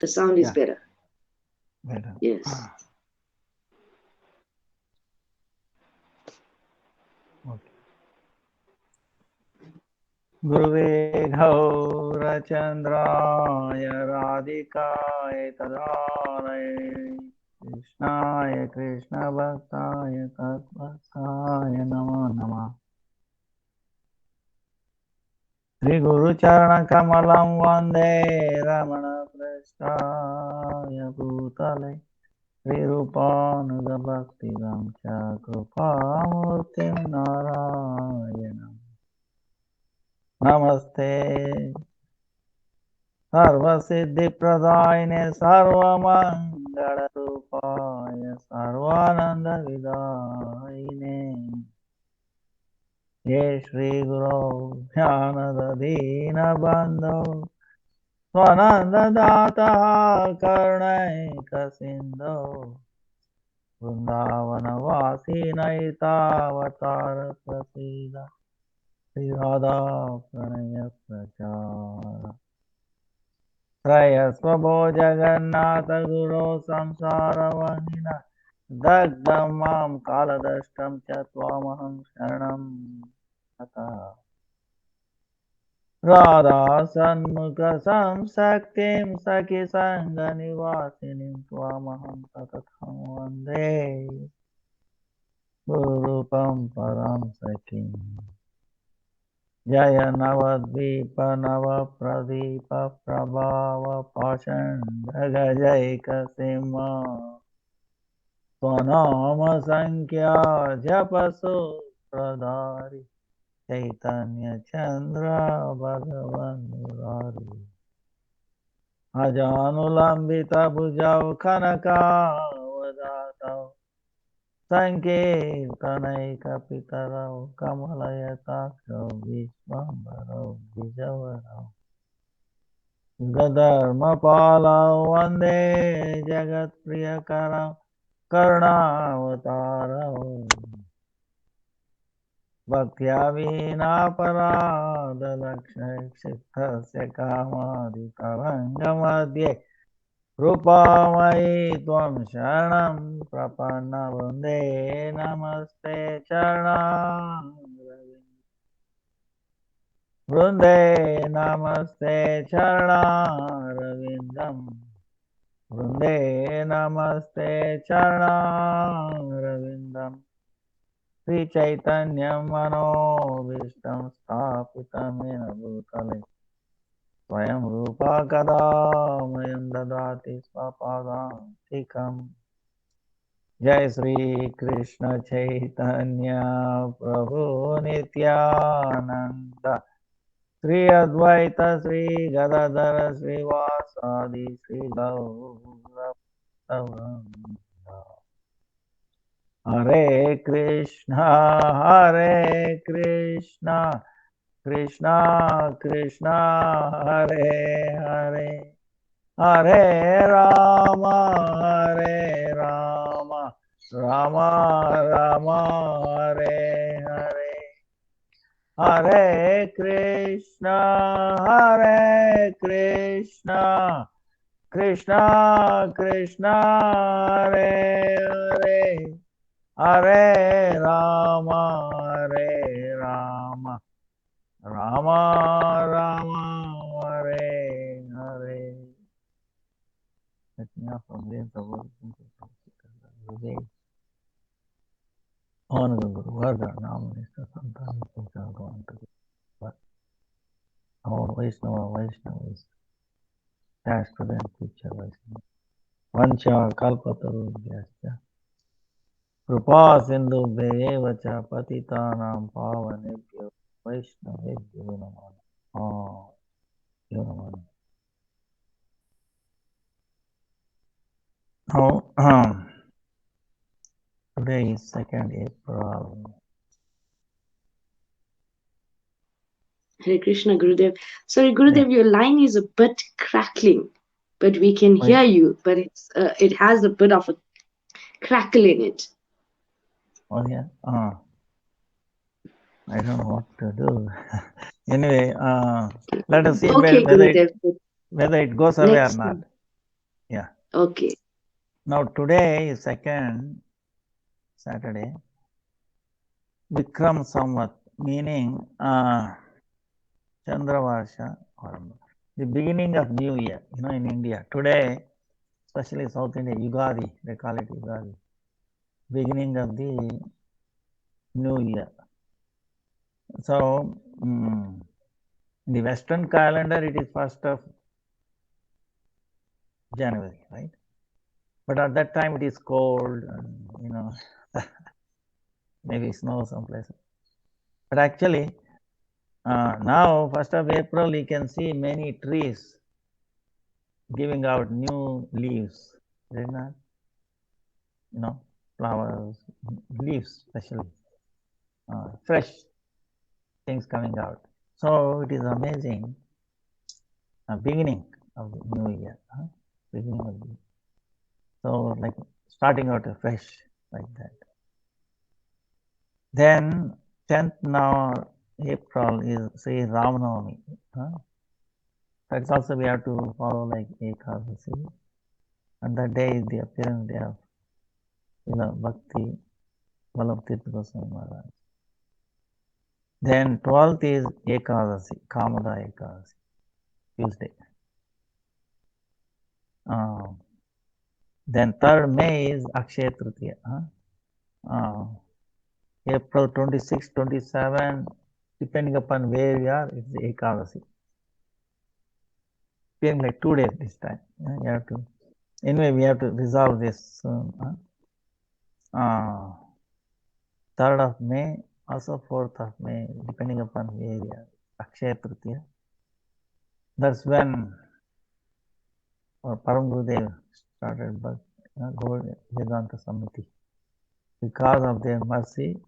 The sound is better. Better. Yes. Okay. Guruve Gaurachandraya Radhikaya Tadalaya Krishnaya Krishna Bhaktaya Tadbhaktaya Namo Namah. Sri Guru Charana Kamalam Vande Ramana Prasthaya Bhutale Sri Rupanuga Bhaktivam Chakrupamurtim Narayanam Namaste Sarvasiddhipradayine Sarvamangala-rupaya Sarvananda-vidayine Ye Shri Guru Jnanadadina-bandho Swananda-data Karnaika-sindho Vrindavanavasinaitavatar Prasida Sri Radha Pranaya Prachara Trayasvabho Jagannatha Guru Samsara Vahina Dagdam Mam Kaladashtam Chatvamaham Sharanam Tata Radha Sanmukha Samsaktim Saki Sangha Nivasinim Tvamaham Tatatham Vande Gurupam Param Sakim Jaya Navadvipa Navapradeepa Prabhava Pashandhaga Jaika Sima Swanama Sankhya Japaso Pradari Chaitanya Chandra Bhagavan Murari Ajanulambita Bhujau Kanaka Vadatam Sankirtanaika Pitarau Kamalayataksho Vishwambarau Vijavarau Gadarmapalau Vande Jagat Priyakarau Karunavatarau Bhaktya Vinaparadarakshakshiktasya Kamaditarangamadye Rupamai Tvam Sharanam Prapanna Vande Namaste Charanam Vande Namaste Charanam Ravindam Vande Namaste Charanam Ravindam Sri Chaitanya Mano Vishtam Stapitam Yena Bhutale Swayam Rupa Kadamayam Dadati Swapadam Tikam Jai Sri Krishna Chaitanya Prabhu Nityananda Sri Advaita Sri Gadadhara Sri Vasadi Sri Gaura Hare Krishna Krishna Krishna Hare Hare Hare Rama Rama Rama Hare Hare Hare Krishna Krishna Krishna Hare Hare Hare Rama Rama Rama Hare Hare. Let me off from this the word Honorable Guru Varga Namanista Santana Puja but our Vaishnava is past, present, future Vaishnava. Vancha Kalpataru Vyasya Krupa Sindhu Bhayeva Patitanam Pavanebhyo Vaishnavebhyo Namo Namo. Now, today is 2nd April. Hare Krishna, Gurudev. Sorry, Gurudev, your line is a bit crackling, but we can hear you. But it has a bit of a crackle in it. Oh yeah. I don't know what to do. Anyway, let us see Okay, whether Gurudev. it goes away or not. Yeah. Okay. Now today is second Saturday, Vikram Samvat, meaning Chandravarsha, the beginning of New Year. In India today, especially South India, Yugadi, they call it Yugadi, beginning of the New Year. So in the Western calendar, it is 1st of January, right? But at that time, it is cold, and maybe snow someplace. But actually, now 1st of April, you can see many trees giving out new leaves, isn't that? Flowers, leaves, especially fresh things coming out. So it is amazing. Beginning of the new year, beginning of the so like starting out fresh like that. Then 10th now April is say Ramanavami. That's also we have to follow like Ekadasi. And that day is the appearance day of Bhakti Vallabh Tirtha Goswami Maharaj. Then 12th is Ekadasi, Kamada Ekadasi, Tuesday. Then 3rd May is Akshaya Tritiya. April 26, 27, depending upon where we are, it's the Ekadasi. Being like 2 days this time. You have to. Anyway, we have to resolve this soon. 3rd of May, also 4th of May, depending upon where we are. Akshaya Tritiya. That's when our Param Gurudev started Gold Vedanta Samiti. Because of their mercy,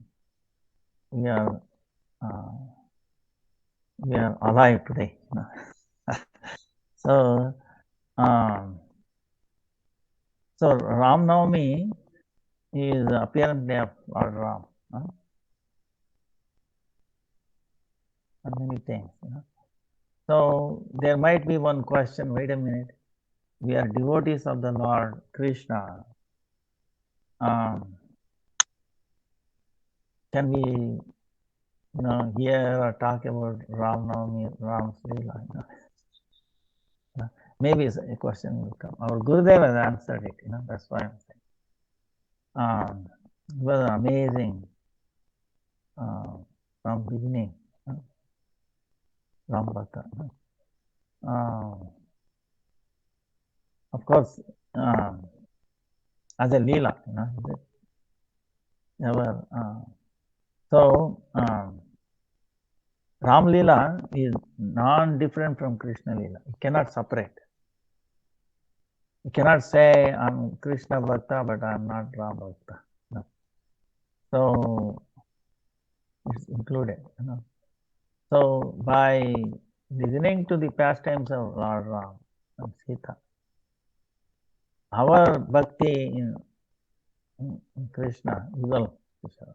we are alive today. So Ram Navami is the appearance day of Lord Ram. And many things. So there might be one question, wait a minute. We are devotees of the Lord Krishna. Can we hear or talk about Ram Navami, Ram's Leela? Maybe a question will come. Our Gurudev has answered it, that's why I'm saying. It was amazing from beginning. Ram Bhakta. Of course, as a Leela, never. So, Ram Leela is non-different from Krishna Leela. You cannot separate. You cannot say I'm Krishna Bhakta, but I'm not Ram Bhakta. No. So it's included. So by listening to the pastimes of Lord Ram and Sita, our bhakti in Krishna, Yugal Krishna,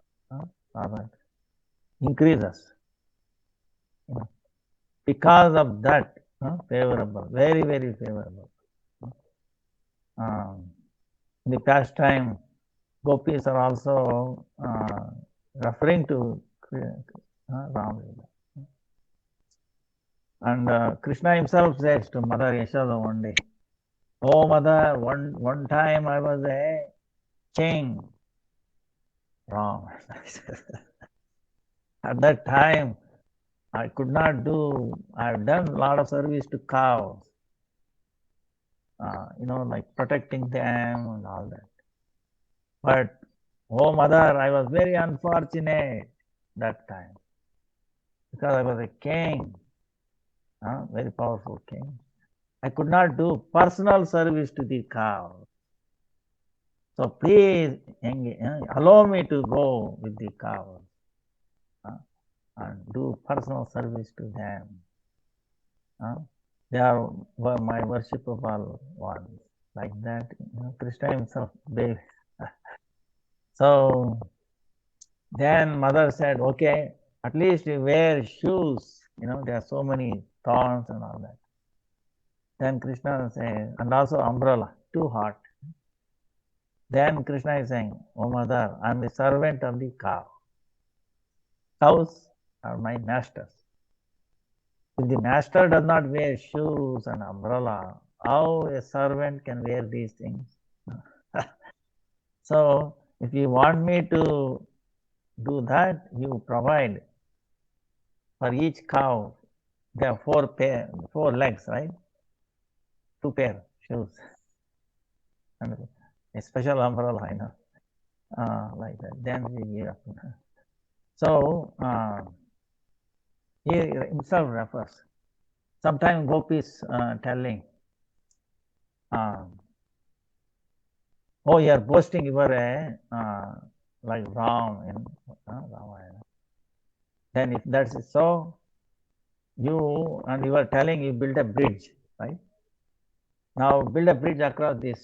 increases. Because of that, favorable, very, very favorable. In the past time, gopis are also referring to Ram. And Krishna himself says to Mother Yashoda one day, "Oh Mother, one time I was a king." Ram. At that time, I could not do, I've done a lot of service to cows, like protecting them and all that. But, oh Mother, I was very unfortunate that time because I was a king, very powerful king. I could not do personal service to the cows. So please allow me to go with the cows and do personal service to them. They are my worshipable ones. Like that, Krishna himself, they. So then Mother said, okay, at least you wear shoes. There are so many thorns and all that. Then Krishna said, and also umbrella. too hot. Then Krishna is saying, "Oh mother, I am the servant of the cow. Cows are my masters. If the master does not wear shoes and umbrella, how a servant can wear these things?" So, if you want me to do that, you provide for each cow. There are four legs, right? 2 pair shoes and a special umbrella, like that. Then we give up. So he himself refers. Sometimes Gopis telling, "Oh, you are boasting you were like Ram in Ramayana." Then if that's so, you are telling you build a bridge, right? Now build a bridge across this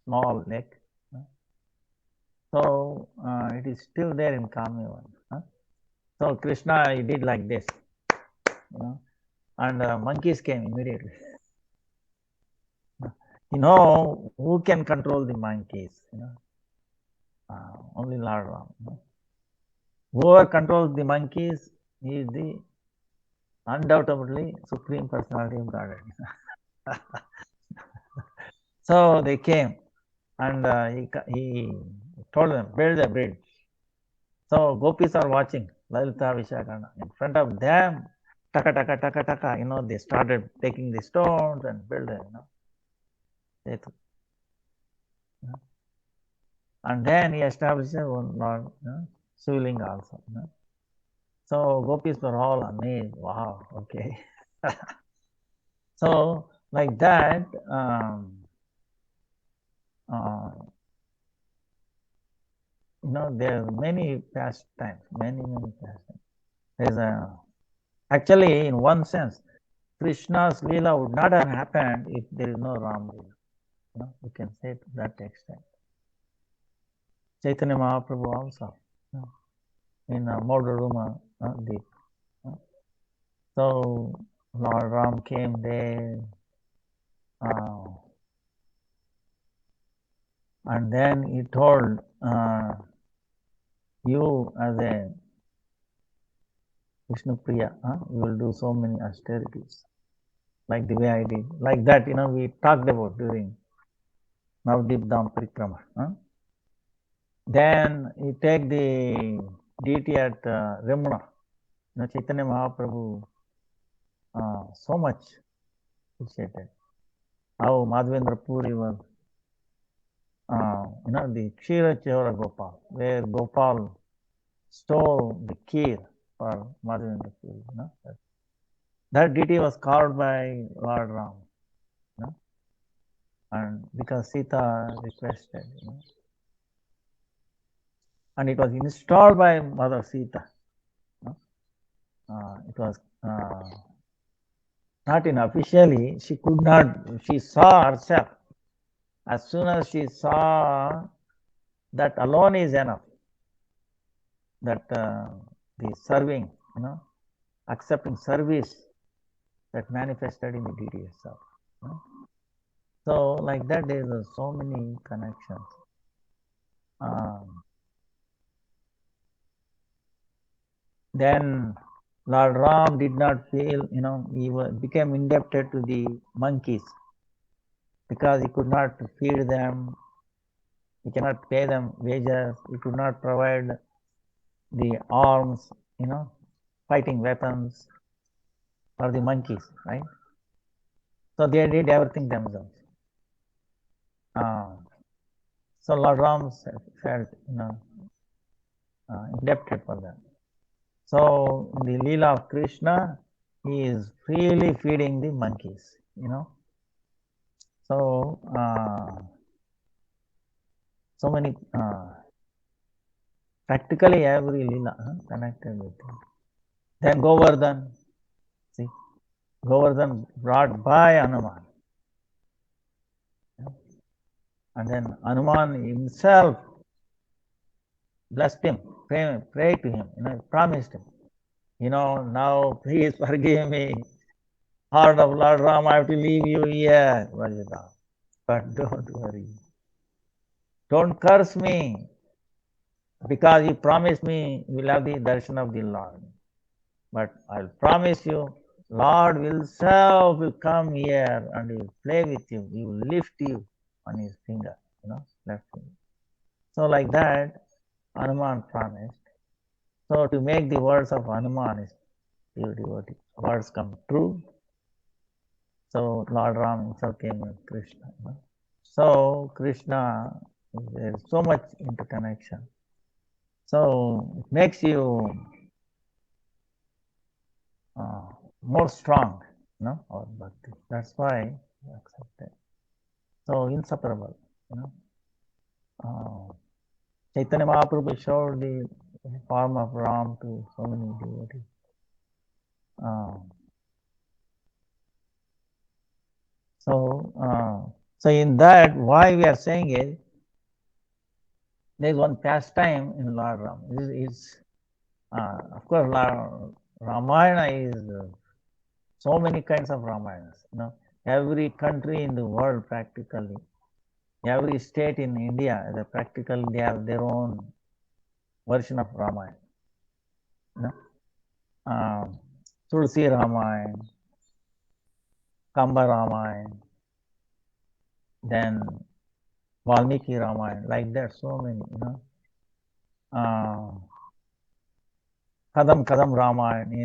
small lake. So it is still there in Kamyavan. So Krishna, he did like this, and monkeys came immediately. Who can control the monkeys? Only Lord Ram. Whoever controls the monkeys is the undoubtedly Supreme Personality of Godhead. So they came, and he told them, build a bridge. So gopis are watching, Lalita Vishakarna. In front of them, taka, taka, taka, taka, they started taking the stones and building, And then he established one Lord, Shivalinga also. So gopis were all amazed. Wow, okay. So like that, there are many pastimes, many pastimes. There's actually, in one sense, Krishna's Leela would not have happened if there is no Ram Leela. You can say to that extent. Chaitanya Mahaprabhu also, in Maudharuma Deep. So Lord Ram came there, and then he told, you as a Vishnu Priya, you will do so many austerities, like the way I did. Like that, we talked about during Navadip Dham Parikrama. Then you take the deity at Ramana. Chaitanya Mahaprabhu so much appreciated. How Madhavendra Puri was, the Kshira Chora Gopal, where Gopal stole the kheer for Madhavendra Puri. That deity was carved by Lord Ram. And because Sita requested, and it was installed by Mother Sita. It was not officially. She could not. She saw herself. As soon as she saw that alone is enough. That the serving, accepting service that manifested in the deity itself. So like that, there are so many connections. Then Lord Ram did not feel, he became indebted to the monkeys because he could not feed them, he cannot pay them wages, he could not provide the arms, fighting weapons for the monkeys, right? So they did everything themselves. So Lord Ram felt, indebted for that. So in the Leela of Krishna, he is freely feeding the monkeys, So so many practically every Leela connected with him. Then Govardhan, see, Govardhan brought by Hanuman. And then Hanuman himself blessed him, prayed to him, promised him, now please forgive me. Heart of Lord Ram, I have to leave you here. But don't worry. Don't curse me, because you promised me you will have the darshan of the Lord. But I'll promise you, Lord will come here and he will play with you. He will lift you on his finger, left finger. So like that, Hanuman promised. So to make the words of Hanuman is devotee, words come true. So Lord Ram himself came with Krishna. So Krishna, there is so much interconnection. So it makes you more strong, or bhakti. That's why you accept it. So inseparable, Chaitanya Mahaprabhu showed the form of Ram to so many devotees. So in that, why we are saying is, there is one pastime in Lord Ram. Of course, Ramayana is so many kinds of Ramayanas. Every country in the world practically, every state in India, practically they have their own version of Ramayana. Tulsi Ramayana, Kamba Ramayana, then Valmiki Ramayana, like that, so many, Kadam Kadam Ramayana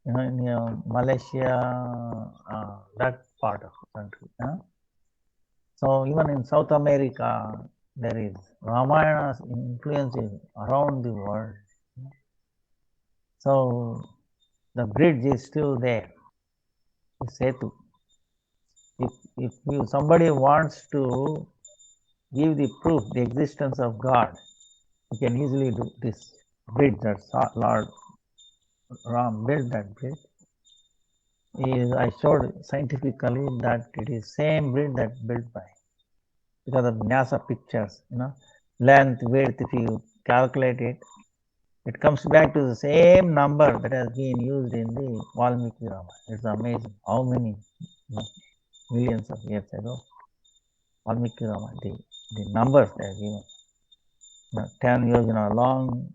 in Malaysia, that part of the country. So even in South America, there is Ramayana's influence is around the world. So the bridge is still there, the Setu. If somebody wants to give the proof, the existence of God, you can easily do this bridge that Lord Ram built. That bridge I showed scientifically that it is same bridge that built by, because of NASA pictures, length, width, if you calculate it, it comes back to the same number that has been used in the Valmiki Ramayana. It's amazing how many millions of years ago Valmiki Ramayana, the numbers they are given. 10 yojana long,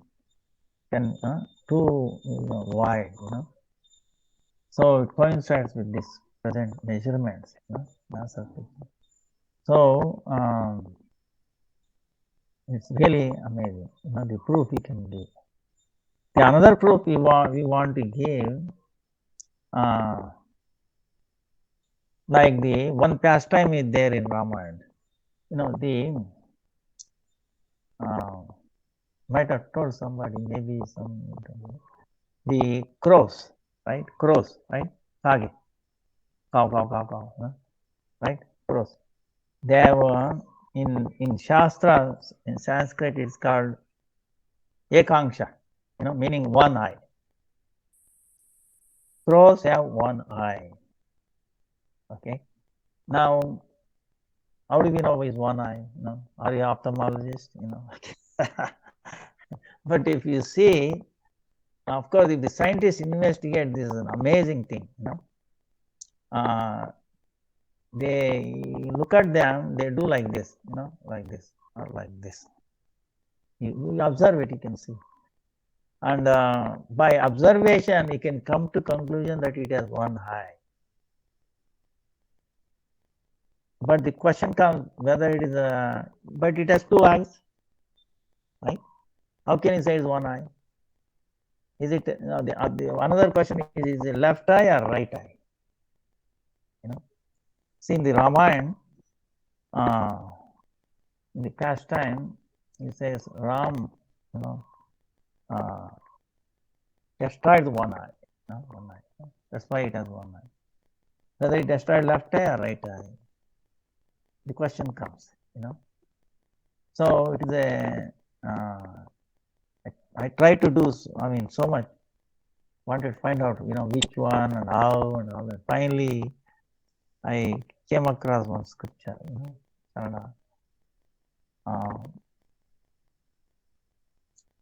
2 wide, So it coincides with this present measurements, NASA picture. So it's really amazing, the proof we can give. The another proof we want to give, like the one pastime is there in Ramayana. Might have told somebody, maybe the crows, right? Crows, right? Kage, cow, right? Crows. They have in Shastras, in Sanskrit, it's called Ekanksha, meaning one eye. Crows have one eye. Okay. Now, how do we know it's one eye? Are you ophthalmologist? But if you see, of course, if the scientists investigate, this is an amazing thing. They look at them, they do like this, like this or like this. You observe it, you can see. And by observation, you can come to conclusion that it has one eye. But the question comes whether it is but it has two eyes, right? How can you say it's one eye? Is it another question is it left eye or right eye? See, in the Ramayana, in the pastime, it says Ram, destroyed one eye. One eye. That's why it has one eye. Whether it destroyed left eye or right eye, the question comes. So it is I try to do. So much. Wanted to find out, which one and how and all that. Finally, I came across one scripture, Kannada.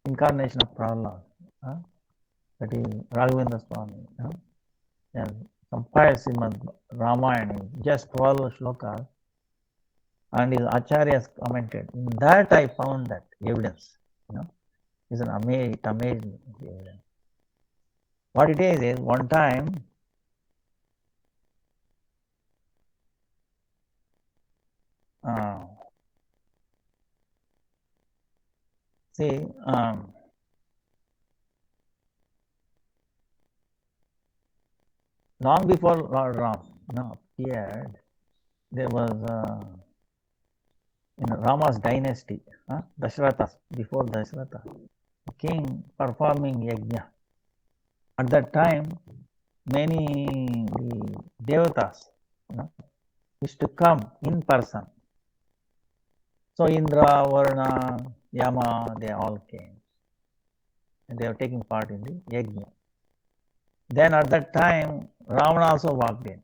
Incarnation of Prahlad, that is Raghavendra Swami, and compiled Srimad Ramayana, just 12 shlokas, and his acharyas commented. In that I found that evidence. It's an amazing evidence. What it is one time, see, long before Lord Ram appeared, there was in Rama's dynasty, Dasharatha, before Dasharatha, the king performing yajna. At that time, many devatas used to come in person. So Indra, Varuna, Yama, they all came. And they were taking part in the yajna. Then at that time, Ravana also walked in.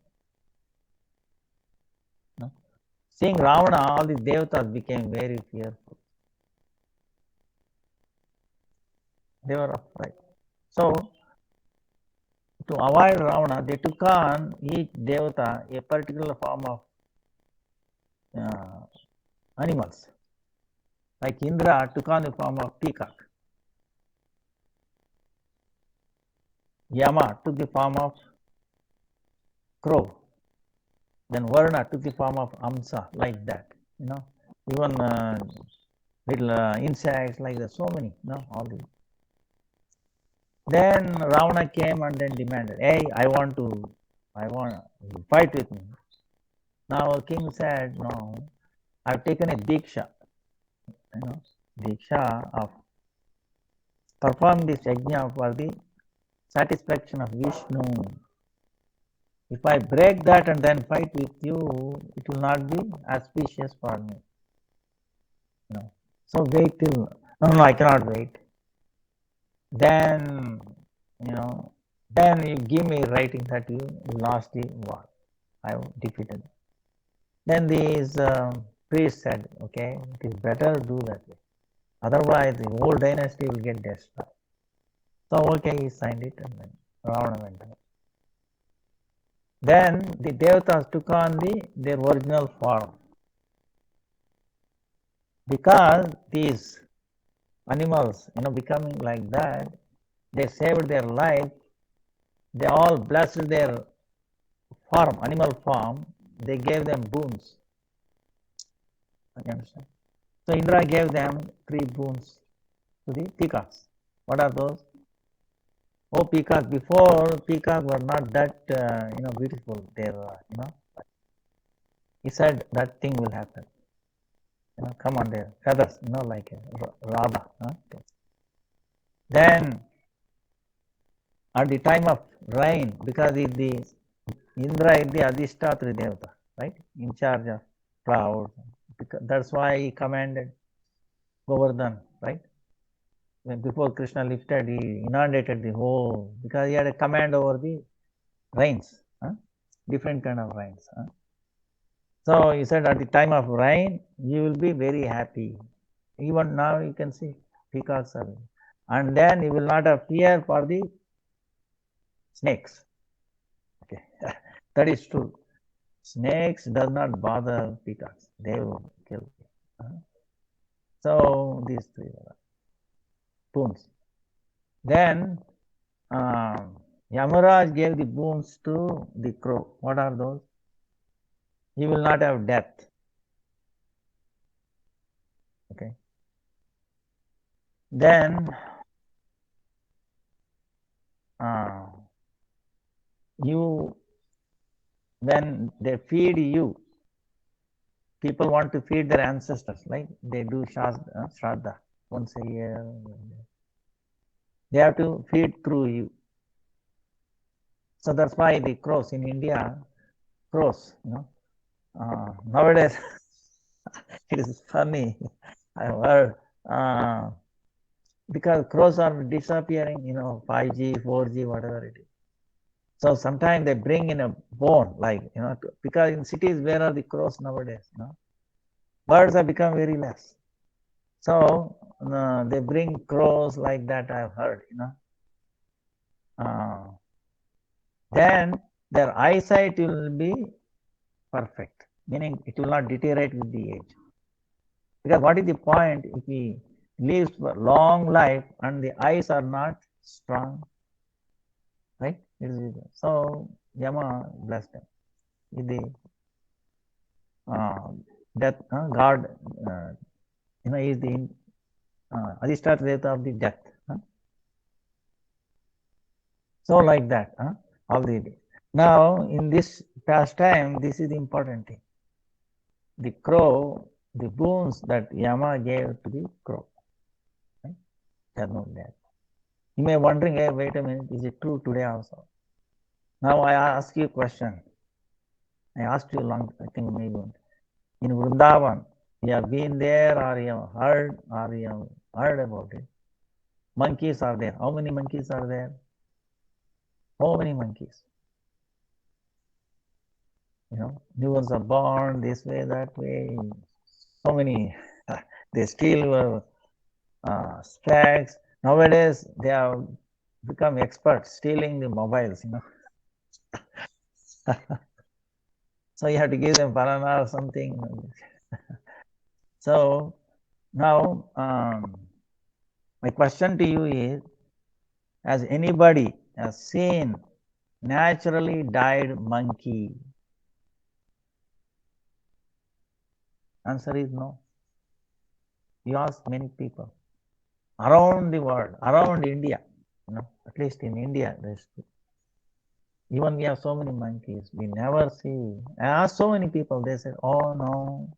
Seeing Ravana, all the devatas became very fearful. They were afraid. So, to avoid Ravana, they took on each devata a particular form of animals. Like Indra took on the form of peacock. Yama took the form of crow. Then Varuna took the form of Amsa, like that. Even little insects, like that, so many, all these. Then Ravana came and then demanded, hey, I want to fight with me. Now king said, no, I've taken a diksha, diksha of perform this yajna for the satisfaction of Vishnu. If I break that and then fight with you, it will not be auspicious for me. So wait till, no, I cannot wait. Then, then you give me writing that you lost the war. I defeated. Then these priests said, okay, it is better to do that way. Otherwise, the whole dynasty will get destroyed. So, okay, he signed it and then Ravana went out. Then the devatas took on their original form. Because these animals, becoming like that, they saved their life. They all blessed their form, animal form. They gave them boons. You understand? So Indra gave them 3 boons to the peacocks. What are those? Oh, peacock! Before, peacock were not that beautiful. They were, he said that thing will happen. Come on, their feathers, like a Radha. Then, at the time of rain, because Indra is the Adhishtatri Devata, right? In charge of clouds. That's why he commanded Govardhan, right? When before Krishna lifted, he inundated the whole, because he had a command over the rains, different kind of rains. So he said, at the time of rain, you will be very happy. Even now you can see peacocks are, and then you will not have fear for the snakes. Okay, that is true. Snakes does not bother peacocks; they will kill. So these 3 are boons. Then Yamaraj gave the boons to the crow. What are those? You will not have death. Okay. Then when they feed you, people want to feed their ancestors, like they do Shraddha once a year. They have to feed through you. So that's why the crows in India, nowadays, it is funny. I heard because crows are disappearing, 5G, 4G, whatever it is. So sometimes they bring in a bone, like, because in cities, where are the crows nowadays? Birds have become very less. So they bring crows like that, I've heard, Then their eyesight will be perfect, meaning it will not deteriorate with the age. Because what is the point if he lives for long life and the eyes are not strong, right? So Yama blessed him with the death. God, is the Adhistata Devata of the death. So like that, all the now in this pastime, this is the important thing. The crow, the boons that Yama gave to the crow. Right? You may be wondering, hey, wait a minute, is it true today also? Now I ask you a question. I asked you long, I think maybe in Vrindavan, you have been there or you have heard about it. Monkeys are there. How many monkeys are there? How many monkeys? New ones are born this way, that way. So many. They steal specs. Nowadays, they have become experts stealing the mobiles. So you have to give them banana or something. So now, my question to you is: has anybody seen naturally died monkey? Answer is no. You ask many people around the world, around India, at least in India, even we have so many monkeys, we never see. I asked so many people, they said, oh no,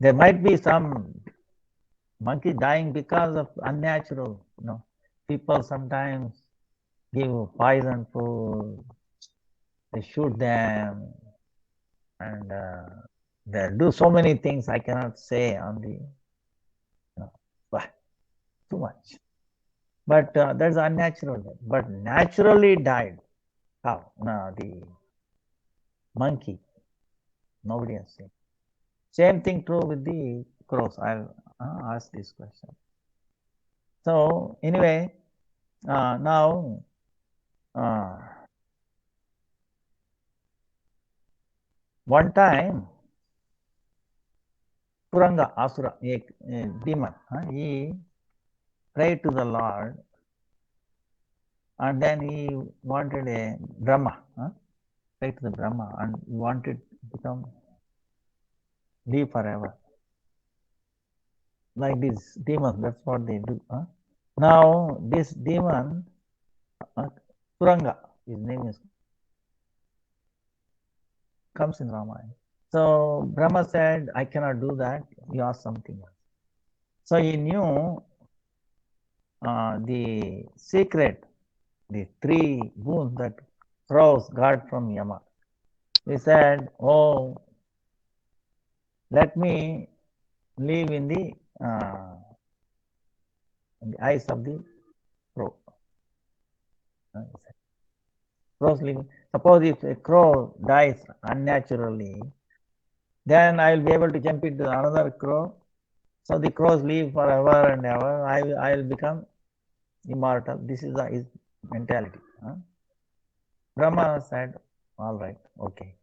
there might be some monkey dying because of unnatural, people sometimes give poison food, they shoot them, and they do so many things I cannot say on the, too much. But that's unnatural death. But naturally died, how? No, the monkey, nobody has seen. Same thing true with the crows. I'll ask this question. So anyway, now one time Puranga Asura, a demon, he prayed to the Lord, and then he wanted a Brahma, prayed to the Brahma, and he wanted to live forever. Like these demons, that's what they do. Now this demon, Puranga, his name is, comes in Ramayana. So Brahma said, I cannot do that. You ask something else. So he knew the secret, the 3 boons that crows got from Yama. He said, oh, let me live in the eyes of the crow. Crows living. Suppose if a crow dies unnaturally, then I will be able to jump into another crow. So the crows live forever and ever. I will become immortal. This is his mentality. Brahma said, all right, okay.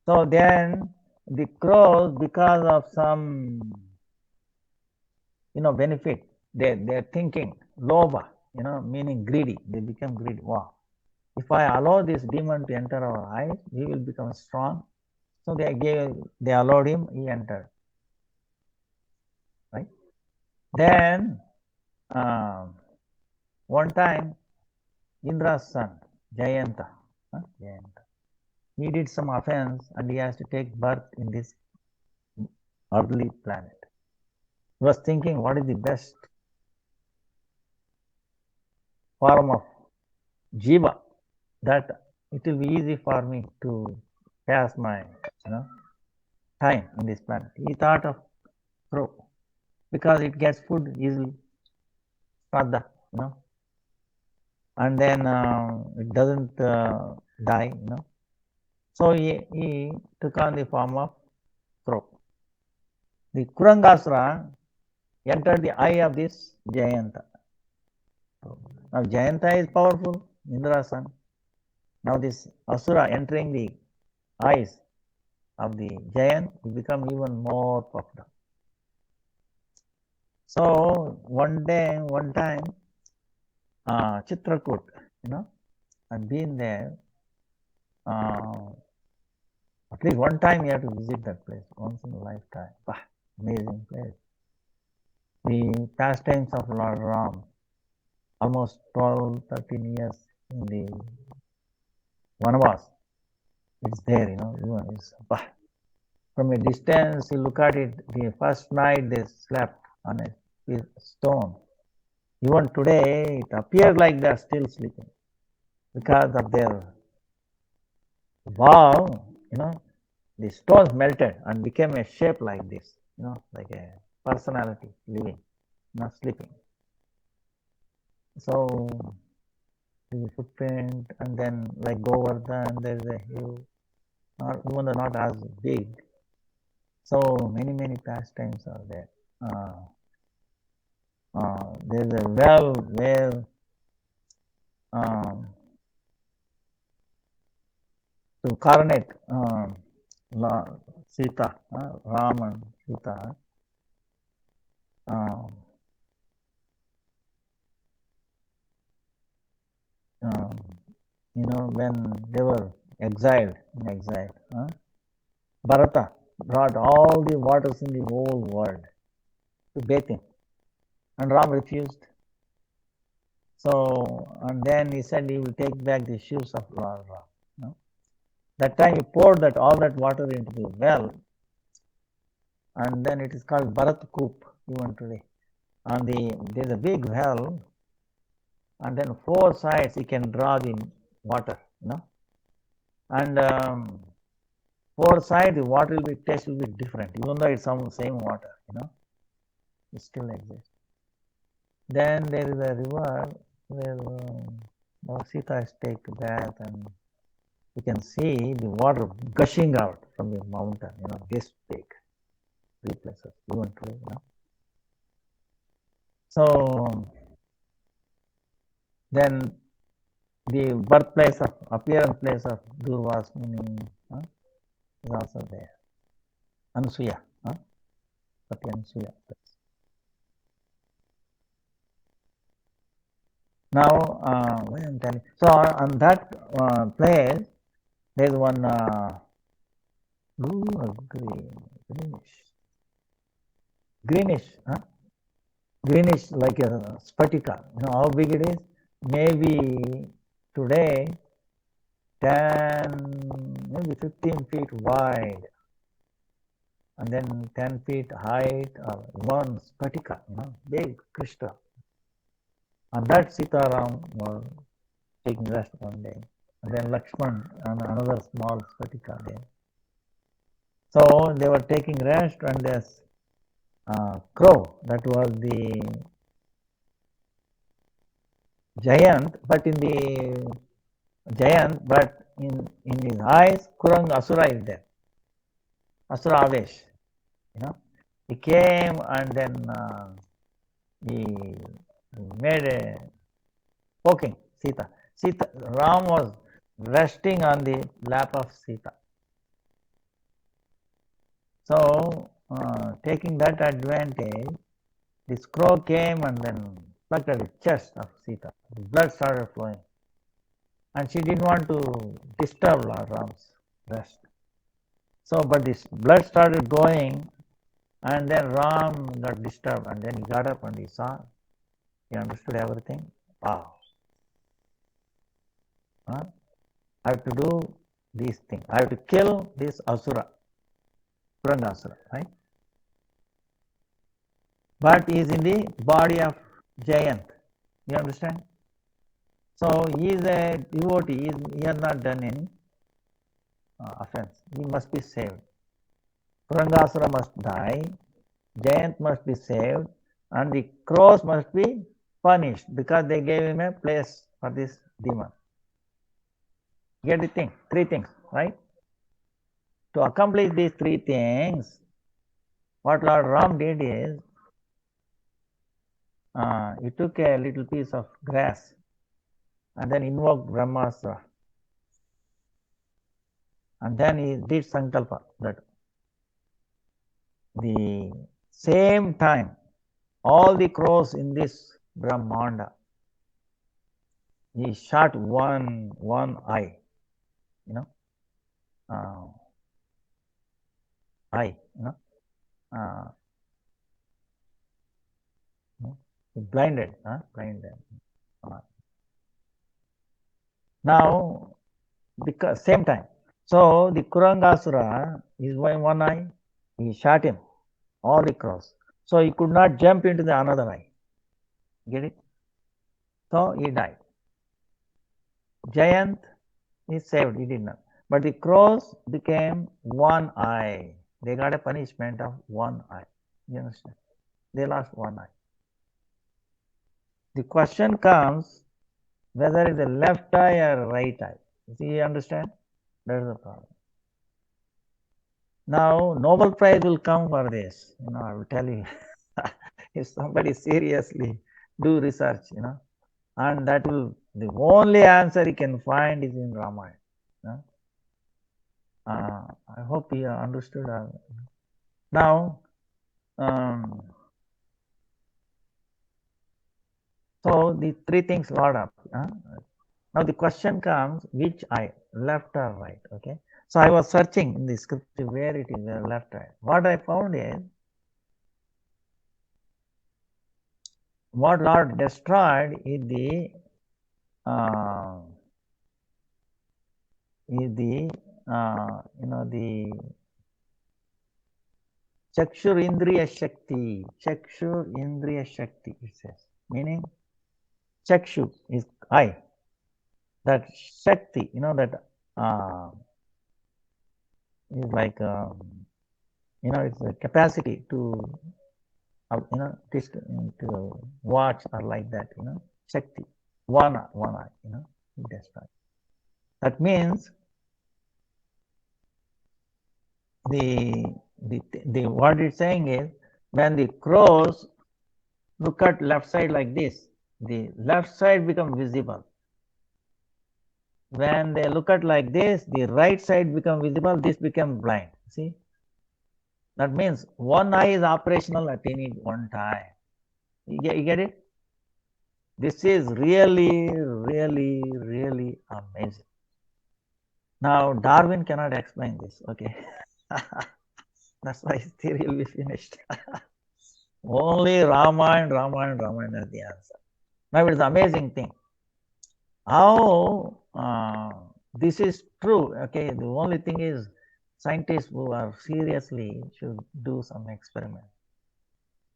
So then the crows, because of some benefit, they're thinking, lobha, meaning greedy. They become greedy. Wow. If I allow this demon to enter our eyes, he will become strong. So they allowed him, he entered. Right? Then one time, Indra's son, Jayanta, he did some offense and he has to take birth in this earthly planet. He was thinking, what is the best form of jiva that it will be easy for me to pass my time in this planet. He thought of crow because it gets food easily, Shraddha, and then it doesn't die, So he took on the form of crow. The Kurangasura entered the eye of this Jayanta. Now Jayanta is powerful, Indra's son. Now this Asura entering the eyes of the giant, he become even more puffed up. So one time, Chitrakoot, I've been there. At least one time you have to visit that place, once in a lifetime. Bah, amazing place. The pastimes of Lord Ram, almost 12, 13 years in the Vanavas. It's there, it's, bah. From a distance, you look at it, the first night they slept on a stone. Even today, it appears like they are still sleeping because of their wow, the stones melted and became a shape like this, like a personality living, not sleeping. So the footprint, and then like Govardhan, there's a hill, even though not as big. So many pastimes are there. There's a well where to coronate Sita, Ram and Sita. When they were exiled, in exile, Bharata brought all the waters in the whole world to bathe in, and Ram refused. So, and then he said he will take back the shoes of Lord Ram. That time he poured all that water into the well, and then it is called Bharat Koop even today. There's a big well, and then 4 sides you can draw the water, and 4 sides the water will be taste will be different, even though it's some same water, it still exists. Then there is a river where Sita has taken bath, and you can see the water gushing out from the mountain, this big, 3 places, even today, So then the birthplace of appearance place of Durvas meaning is also there. Ansuya, Ansuya. Now, what I'm telling, so on that place, there's one blue or greenish like a spatika. How big it is? Maybe today 10, maybe 15 feet wide, and then 10 feet height, one spatika, big crystal. And that Sitaram was taking rest one day. And then Lakshman and another small spatika there. So they were taking rest, and this crow, that was the giant, but in his eyes, Kurang Asura is there. Asura Avesh, he came, and then he made a poking Sita. Ram was resting on the lap of Sita. So, taking that advantage, this crow came and then plucked at the chest of Sita. The blood started flowing. And she didn't want to disturb Lord Ram's rest. So, but this blood started going, and then Ram got disturbed, and then he got up and he saw, he understood everything. Wow. I have to do these things. I have to kill this Asura, Purangasura, right? But he is in the body of giant. You understand? So he is a devotee. He has not done any offense. He must be saved. Purangasura must die. Giant must be saved, and the crows must be punished because they gave him a place for this demon. Get the thing, 3 things, right? To accomplish these 3 things, what Lord Ram did is, he took a little piece of grass and then invoked Brahmastra. And then he did Sankalpa that the same time, all the crows in this Brahmanda, he shot one eye, eye, uh, blinded. Now, because same time, so the Kurangasura is one eye, he shot him, all the crows. So he could not jump into the another eye. Get it? So he died. Jayant is saved, he did not. But the crows became one eye. They got a punishment of one eye. You understand? They lost one eye. The question comes whether it's a left eye or right eye. See, you understand? That is the problem. Now, Nobel Prize will come for this. I will tell you. If somebody seriously do research, and that will, the only answer he can find is in Ramayana. I hope you understood. Now, so the three things load up. Now the question comes, which eye, left or right? Okay. So I was searching in the script where it is the left eye. What I found is, what Lord destroyed is the the Chakshur Indriya Shakti. Chakshur Indriya Shakti, it says. Meaning, Chakshu is eye. That Shakti, that is like, it's a capacity to, to watch or like that, Shakti. One eye, destroyed. That means the what it's saying is, when the crows look at left side like this, the left side becomes visible. When they look at like this, the right side becomes visible, this becomes blind. See? That means one eye is operational at any one time. You get it? This is really, really, really amazing. Now, Darwin cannot explain this, okay? That's why his theory will be finished. Only Ramayana is the answer. Now, it is an amazing thing. How this is true, okay? The only thing is, scientists who are seriously should do some experiment.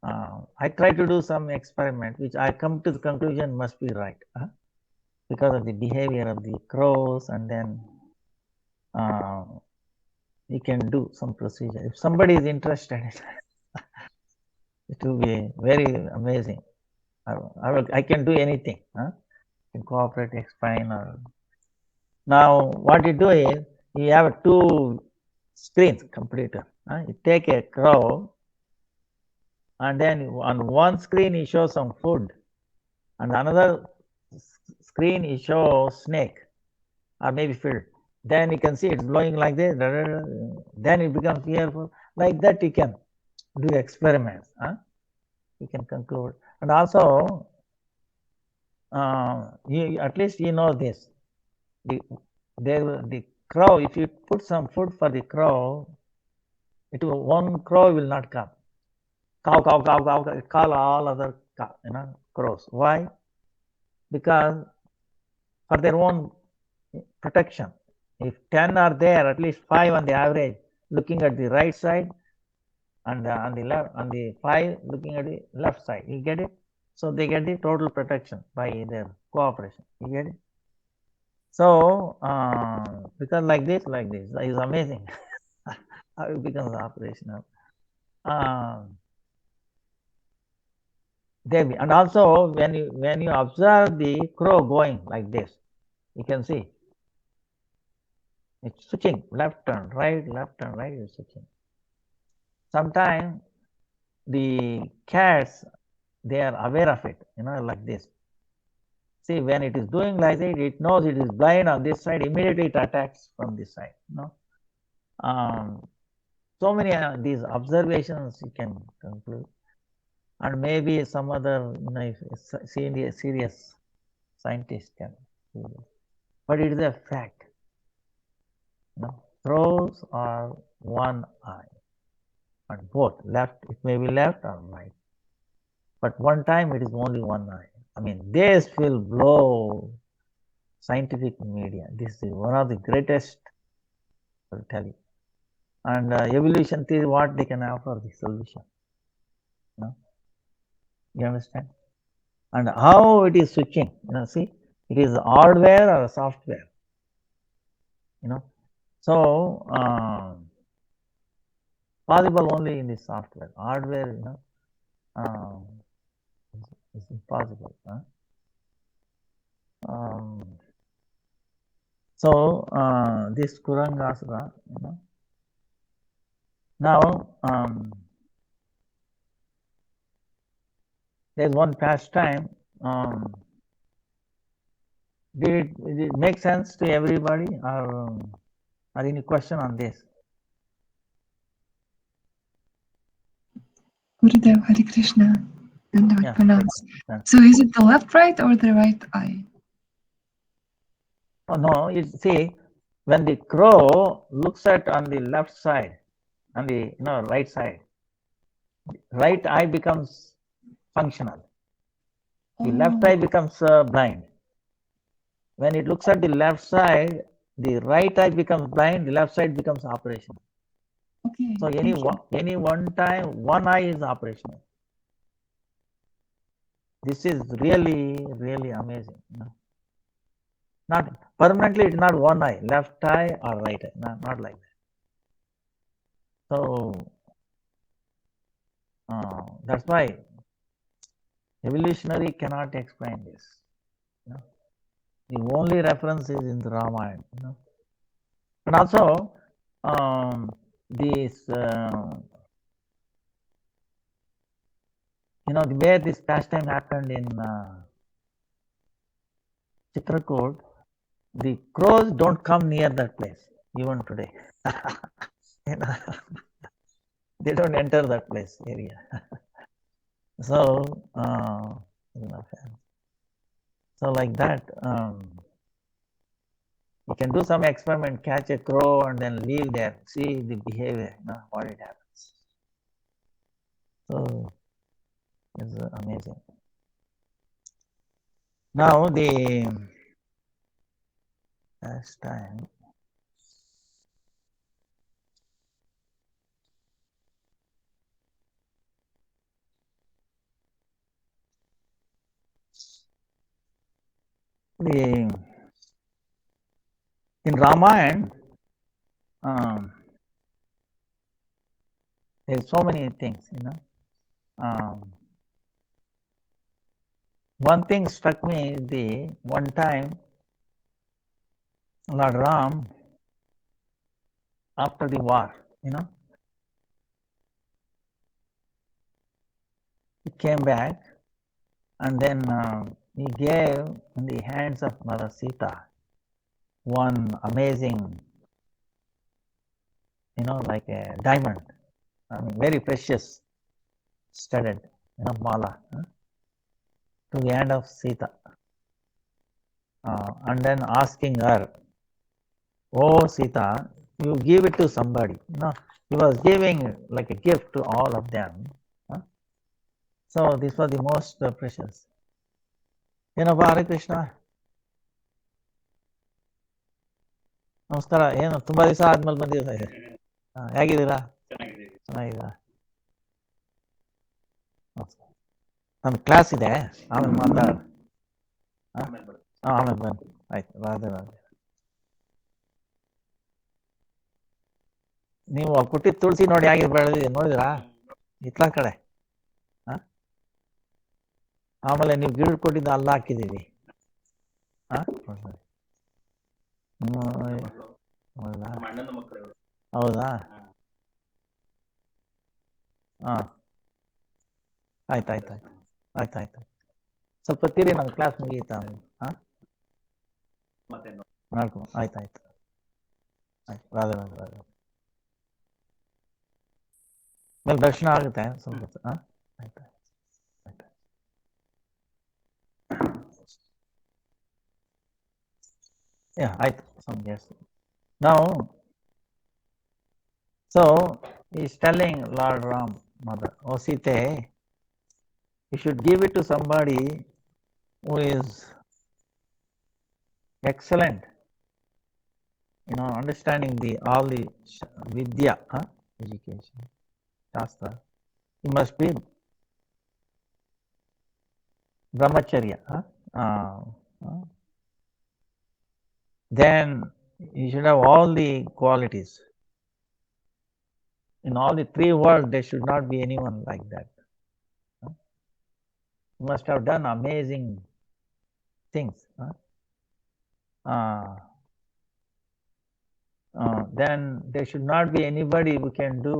I try to do some experiment, which I come to the conclusion must be right, because of the behavior of the crows, and then you can do some procedure. If somebody is interested, it will be very amazing. I can do anything. Can cooperate, explain. Now, what you do is, you have two screens, computer. You take a crow, and then on one screen you show some food, and another screen you show snake, or maybe field. Then you can see it's blowing like this. Then it becomes fearful. Like that, you can do experiments. You can conclude. And also, at least you know this. The crow, if you put some food for the crow, one crow will not come. Cow, call all other crows. Why? Because for their own protection. If 10 are there, at least 5 on the average looking at the right side, and on the left, on the 5 looking at the left side. You get it? So they get the total protection by their cooperation. You get it? So because like this is amazing. How it becomes operational. And also when you observe the crow going like this, you can see it's switching left turn right, it's switching. Sometimes the cats, they are aware of it, like this. See, when it is doing like that, it knows it is blind on this side, immediately it attacks from this side. so many these observations you can conclude, and maybe some other serious scientist can do this. But it is a fact. Crows are one eye, and both left, it may be left or right, but one time it is only one eye. I mean, this will blow scientific media. This is one of the greatest, I will tell you. And evolution theory, what they can offer the solution. You understand? And how it is switching, see, it is hardware or software, so possible only in the software. Hardware, is impossible. So this Kurangasura, now there's one pastime. Did it make sense to everybody, or any question on this? Gurudev, Hare Krishna. Yeah. So is it the left, right, or the right eye? Oh no, you see, when the crow looks at on the left side, on the right side, right eye becomes functional. The left eye becomes blind. When it looks at the left side, the right eye becomes blind, the left side becomes operational. Okay. So any one time, one eye is operational. This is really, really amazing. Not permanently, it's not one eye, left eye or right eye, not like that. So that's why evolutionary cannot explain this. The only reference is in the Ramayana. And also this the way this pastime happened in Chitrakoot, the crows don't come near that place even today. They don't enter that place area. So like that, you can do some experiment, catch a crow and then leave there, see the behavior, what it happens. So it's amazing. Now the last time. In Ramayana, there's so many things, one thing struck me, the one time Lord Ram, after the war, he came back and then he gave in the hands of Mother Sita one amazing, like a diamond, very precious, studded, mala, to the hand of Sita, and then asking her, "Oh Sita, you give it to somebody." He was giving like a gift to all of them. So this was the most precious. Hare Krishna. ನಮಸ್ಕಾರ. ಏನು ತುಂಬಾ ದಿವಸ ಆದ್ಮೇಲೆ ಬಂದಿದ್ದೀರಾ? ಹೇಗಿದ್ದೀರಾ? ಚೆನ್ನಾಗಿದ್ದೀರಾ? ನಮ್ಮ class ಇದೆ, ಆಮೇಲೆ ಮಾತಾಡ. ಆಮೇಲೆ ಬನ್ನಿ, ಆಯ್ತು. ರಾಧೆ ರಾಧೆ. ನೀವು ಕೊಟ್ಟಿದ್ದ ತುಳಸಿ ನೋಡಿ ಹೇಗೆ ಬೆಳೆದಿದೆ ನೋಡಿದ್ರಾ? ಇತ್ಲ ಕಡೆ. ಆಮೇಲೆ ನೀವು ಗಿಡ ಕೊಟ್ಟಿದ್ದ ಅಲ್ಲ ಹಾಕಿದ್ದೀವಿ. ಹೌದಾ? ಆಯ್ತಾಯ್ತು. ಸ್ವಲ್ಪ ತೀರಿ, ನನ್ನ ಕ್ಲಾಸ್ ಮುಗೀತಾ? ಮಾಡ್ಕೊ. ಆಯ್ತಾಯ್ತು. ರಾಧೆ ರಾಧೆ ರಾಧೆ. ದರ್ಶನ ಆಗುತ್ತೆ ಸ್ವಲ್ಪ ಆಯ್ತಾ ಆಯ್ತಾ ಆಯ್ತು some yes. Now so he's telling Lord Ram, mother, oh Sita, you should give it to somebody who is excellent, understanding all the vidya, education, shastra. He must be brahmacharya. Then he should have all the qualities. In all the three worlds, there should not be anyone like that. He must have done amazing things. Then there should not be anybody who can do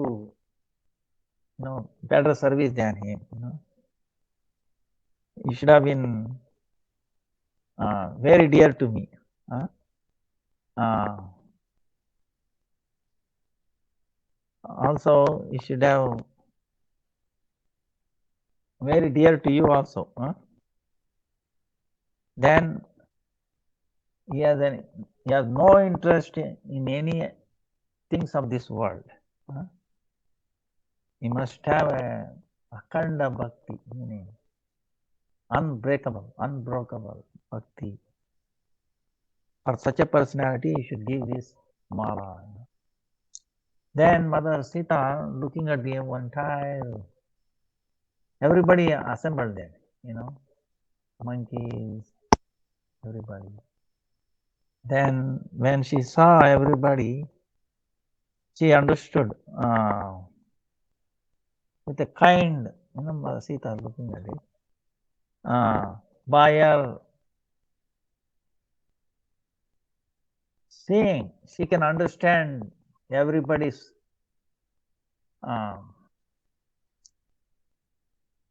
better service than him. He should have been very dear to me. Also, he should have very dear to you also. Then he has no interest in any things of this world. He must have a akhanda bhakti, meaning unbreakable, unbroken bhakti. For such a personality, you should give this mala. Then Mother Sita, looking at the entire, everybody assembled there, monkeys, everybody. Then when she saw everybody, she understood with a kind, Mother Sita looking at it, by her seeing, she can understand everybody's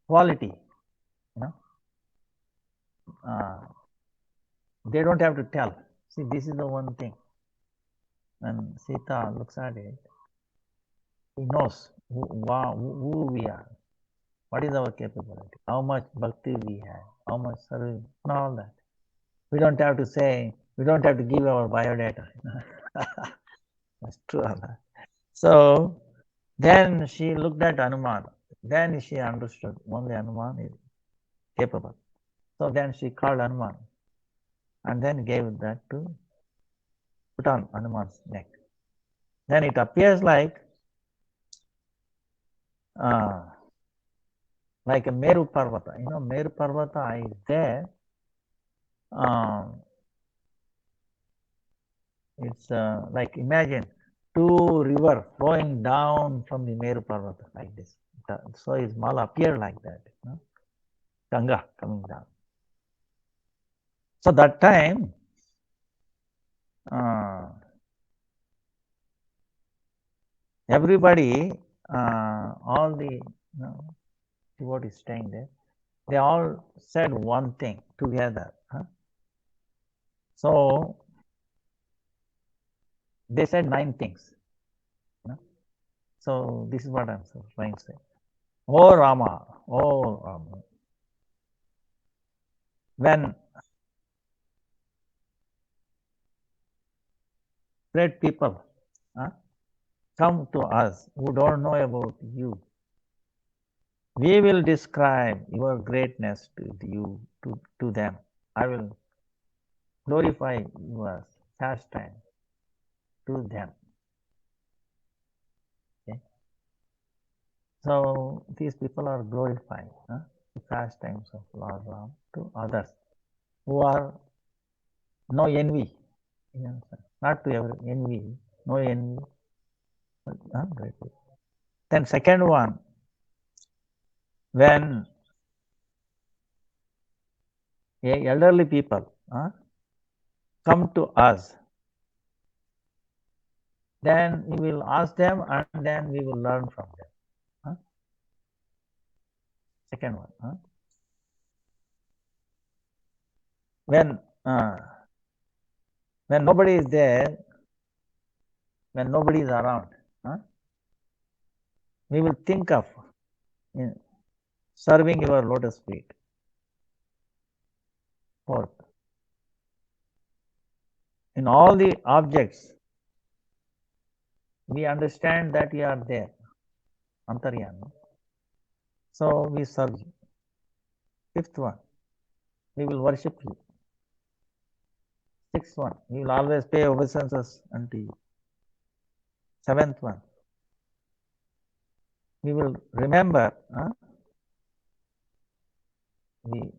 quality. They don't have to tell. See, this is the one thing. When Sita looks at it, he knows who we are, what is our capability, how much bhakti we have, how much service, and all that. We don't have to say, we don't have to give our biodata. That's true. So then she looked at Hanuman. Then she understood only Hanuman is capable. So then she called Hanuman and then gave that to put on Hanuman's neck. Then it appears like a Meru Parvata. Meru Parvata is there. It's like, imagine two rivers flowing down from the Meru Parvata like this. So his mala appeared like that. Ganga coming down. So that time, everybody, all the devotees staying there, they all said one thing together. So they said 9 things. So this is what I'm trying to say. Oh Rama, oh Rama. When great people come to us who don't know about you, we will describe your greatness to them. I will glorify your pastime to them. Okay? So these people are glorifying the pastimes of Lord Ram to others who are no envy. Not to every envy, no envy. Great. Then second one, when elderly people come to us, then we will ask them and then we will learn from them. Second one. When nobody is there, when nobody is around, we will think of serving your lotus feet. Fourth, in all the objects, we understand that you are there, Antaryami. So we serve you. Fifth one, we will worship you. Sixth one, we will always pay obeisances unto you. Seventh one, we will remember, we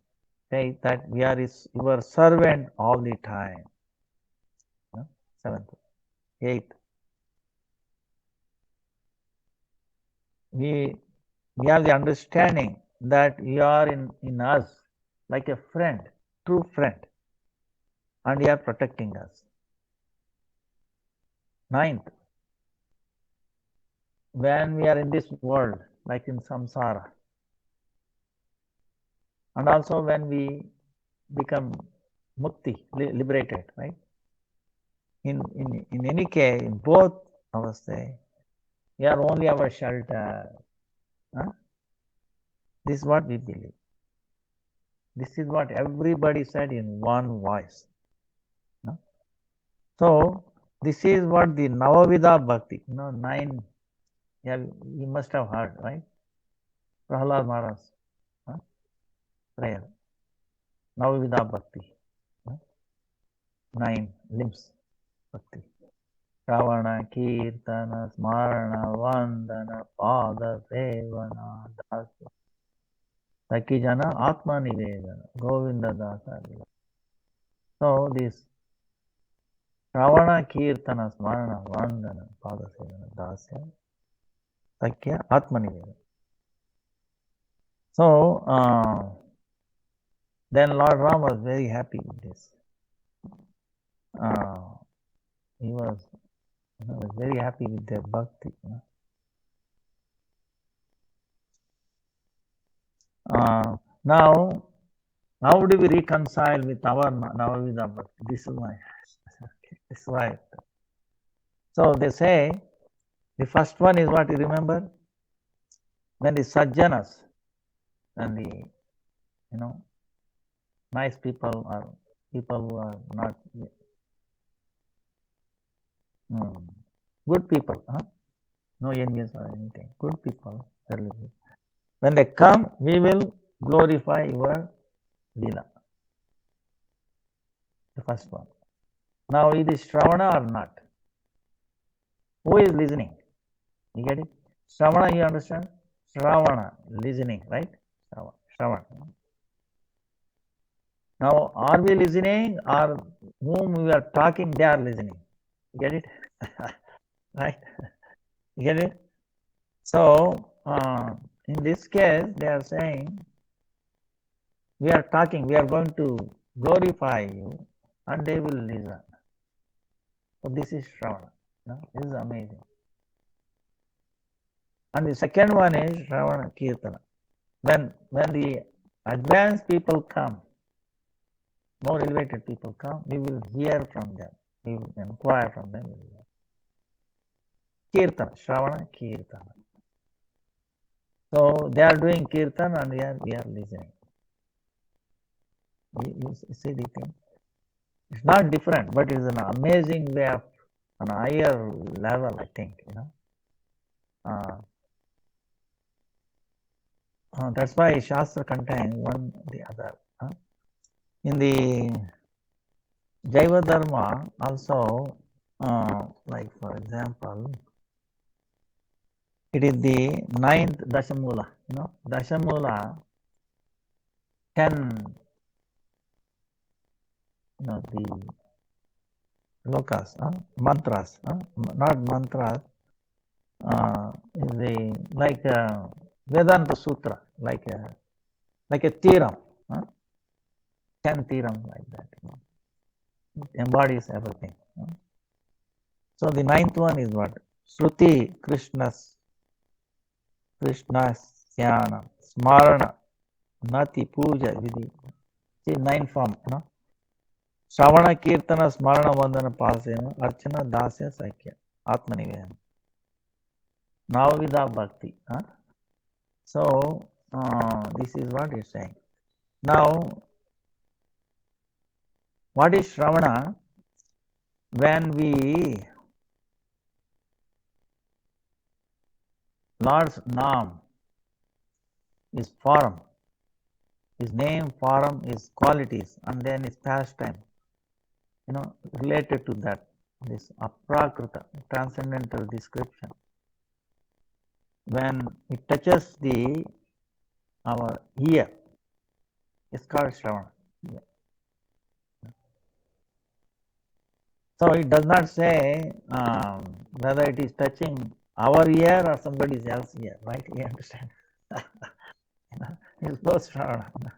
say that we are your servant all the time. Seventh. Eighth, we have the understanding that you are in us like a friend, true friend, and you are protecting us. Ninth, when we are in this world, like in samsara, and also when we become mukti, liberated, right? In any case, in both avasthas, we are only our shelter. This is what we believe. This is what everybody said in one voice. So this is what the Navavida Bhakti, 9, you must have heard, right? Prahlad Maharaj prayer, Navavida Bhakti, 9 limbs Bhakti. Shravana, Kirtana, Smarana, Vandana, Pada, Sevana, Dasa, Sakijana, Atma Nivedana, Govinda Dasa. So this Shravana, Kirtana, Smarana, Vandana, Pada, Sevana, Dasa, Sakya, Atma Nivedana. So then Lord Ram was very happy with this. He was very happy with their bhakti. Now, how do we reconcile with our Navavida Bhakti? This is why. So they say, the first one is what you remember? When the Sajjanas and the, nice people or people who are not good people, no enemies or anything, good people, when they come, we will glorify your Leela. The first one. Now, is it Shravana or not? Who is listening? You get it? Shravana, you understand? Shravana, listening, right? Shravana. Now, are we listening, or whom we are talking, they are listening? You get it? Right? You get it? So, in this case, they are saying, we are talking, we are going to glorify you, and they will listen. So, this is Shravana. This is amazing. And the second one is Shravana Kirtana. When the advanced people come, more elevated people come, we will hear from them. We will inquire from them. Kirtana, Shravana Kirtana. So they are doing Kirtan and we are listening. You see the thing? It's not different, but it is an amazing way of on a higher level, I think, that's why Shastra contains one the other. In the Jaiva Dharma also, like for example, it is the 9th Dashamula. Dashamula 10, the lokas, mantras, not mantras, is the like Vedanta Sutra, like a theorem, 10 theorem like that. It embodies everything. So the 9th one is what? Shruti Krishna's Syanam, Smarana, Nati Puja Vidhi. See, 9 form, Shravana Kirtana Smarana Vandana Pasena Archana Dasya Sakya Atma Nivedana. Navavida Bhakti. So, this is what it's saying. Now, what is Shravana? When we Lord's Nam is form, his name, form, his qualities, and then his pastime, related to that, this aprakrita, transcendental description. When it touches our ear, it's called Shravana. So it does not say whether it is touching our ear or somebody else's ear, right? You understand? It's both Shravana.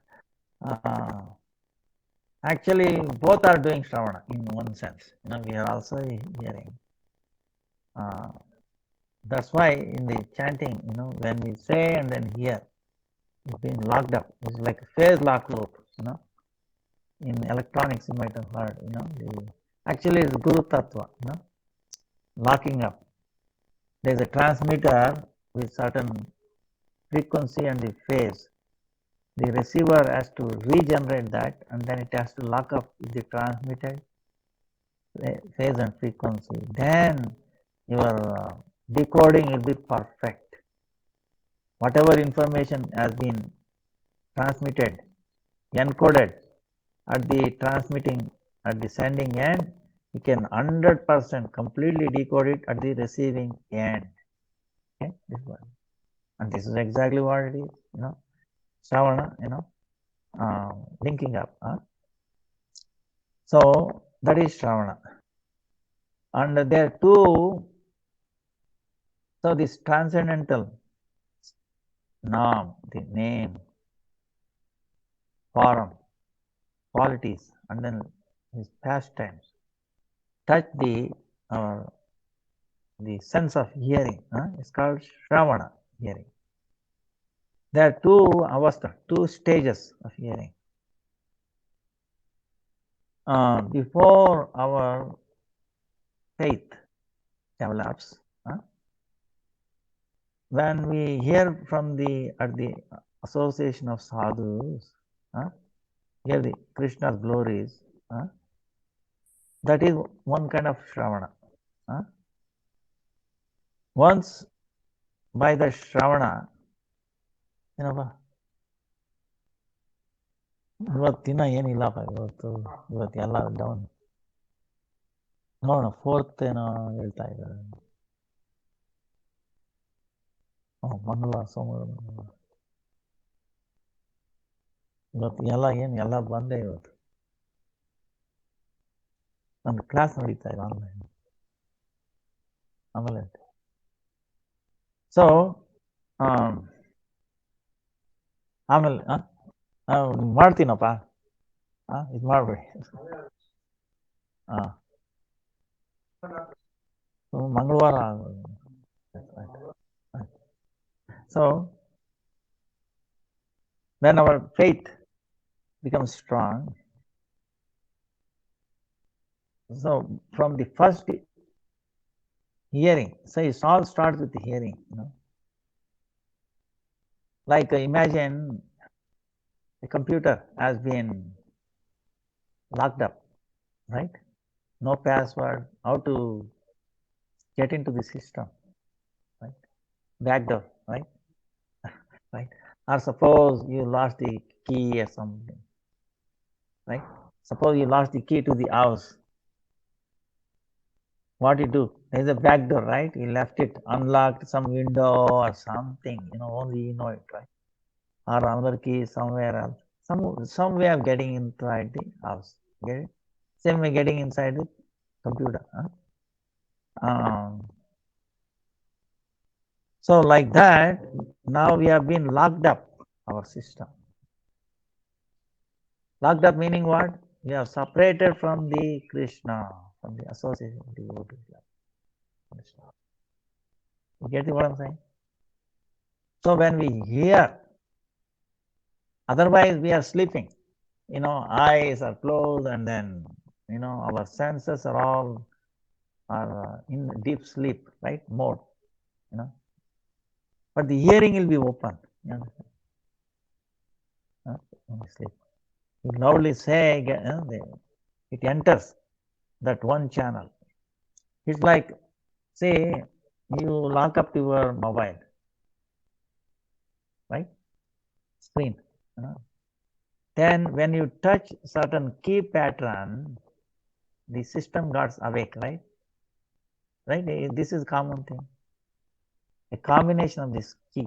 Actually, both are doing Shravana in one sense. We are also hearing. That's why in the chanting, when we say and then hear, it's being locked up. It's like a phase lock loop. In electronics, you might have heard. Actually, it's Guru Tattva. Locking up. There's a transmitter with certain frequency and the phase. The receiver has to regenerate that, and then it has to lock up the transmitted phase and frequency. Then your decoding will be perfect. Whatever information has been transmitted, encoded at the sending end, you can 100% completely decode it at the receiving end. Okay, this one. And this is exactly what it is, Shravana, linking up. So that is Shravana. And there are two, so this transcendental Nam, the name, form, qualities, and then his pastimes, touch the sense of hearing. It's called Shravana, hearing. There are two avastha, two stages of hearing. Before our faith develops, when we hear from at the association of sadhus, hear the Krishna's glories, that is one kind of Shravana. Once by the Shravana, ಇವತ್ತಿನ ಏನಿಲ್ಲಪ್ಪ ಇವತ್ತೆಲ್ಲ down ನೋಡೋಣ fourth ಏನೋ ಹೇಳ್ತಾ ಇದ್ದಾರೆ ಮಂಗಳವಾರ ಸೋಮವಾರ ಇವತ್ತು ಎಲ್ಲ ಬಂದೆ ಇವತ್ತು ನಮ್ದು ಕ್ಲಾಸ್ ನಡೀತಾ ಇದೆ ಆನ್ಲೈನ್ ಆಮೇಲೆ ಸೊ ಆಮೇಲೆ ಮಾಡ್ತೀನಪ್ಪ ಇದು ಮಾಡ್ಬೇಡಿ ಮಂಗಳವಾರ so when our faith becomes strong, so from the first hearing, so it all starts with the hearing, like imagine the computer has been locked up, right? No password, how to get into the system, right? Backdoor, right? Right? Or suppose you lost the key or something, right? Suppose you lost the key to the house. What you do? There's a back door, right? You left it unlocked, some window or something, only you know it, right? Or another key somewhere else. Some way of getting inside the house. Get it? Same way getting inside the computer. So like that, now we have been locked up, our system. Locked up meaning what? We are separated from the Krishna, from the association of devotees. You get what I'm saying? So when we hear, otherwise we are sleeping. Eyes are closed and then, our senses are all in deep sleep, right? Mode, but the hearing will be open. You understand? When you sleep, you loudly say, it enters that one channel. It's like, say, you lock up your mobile, right? Screen. Then when you touch certain key pattern, the system got awake, right? Right? This is common thing. A combination of this key.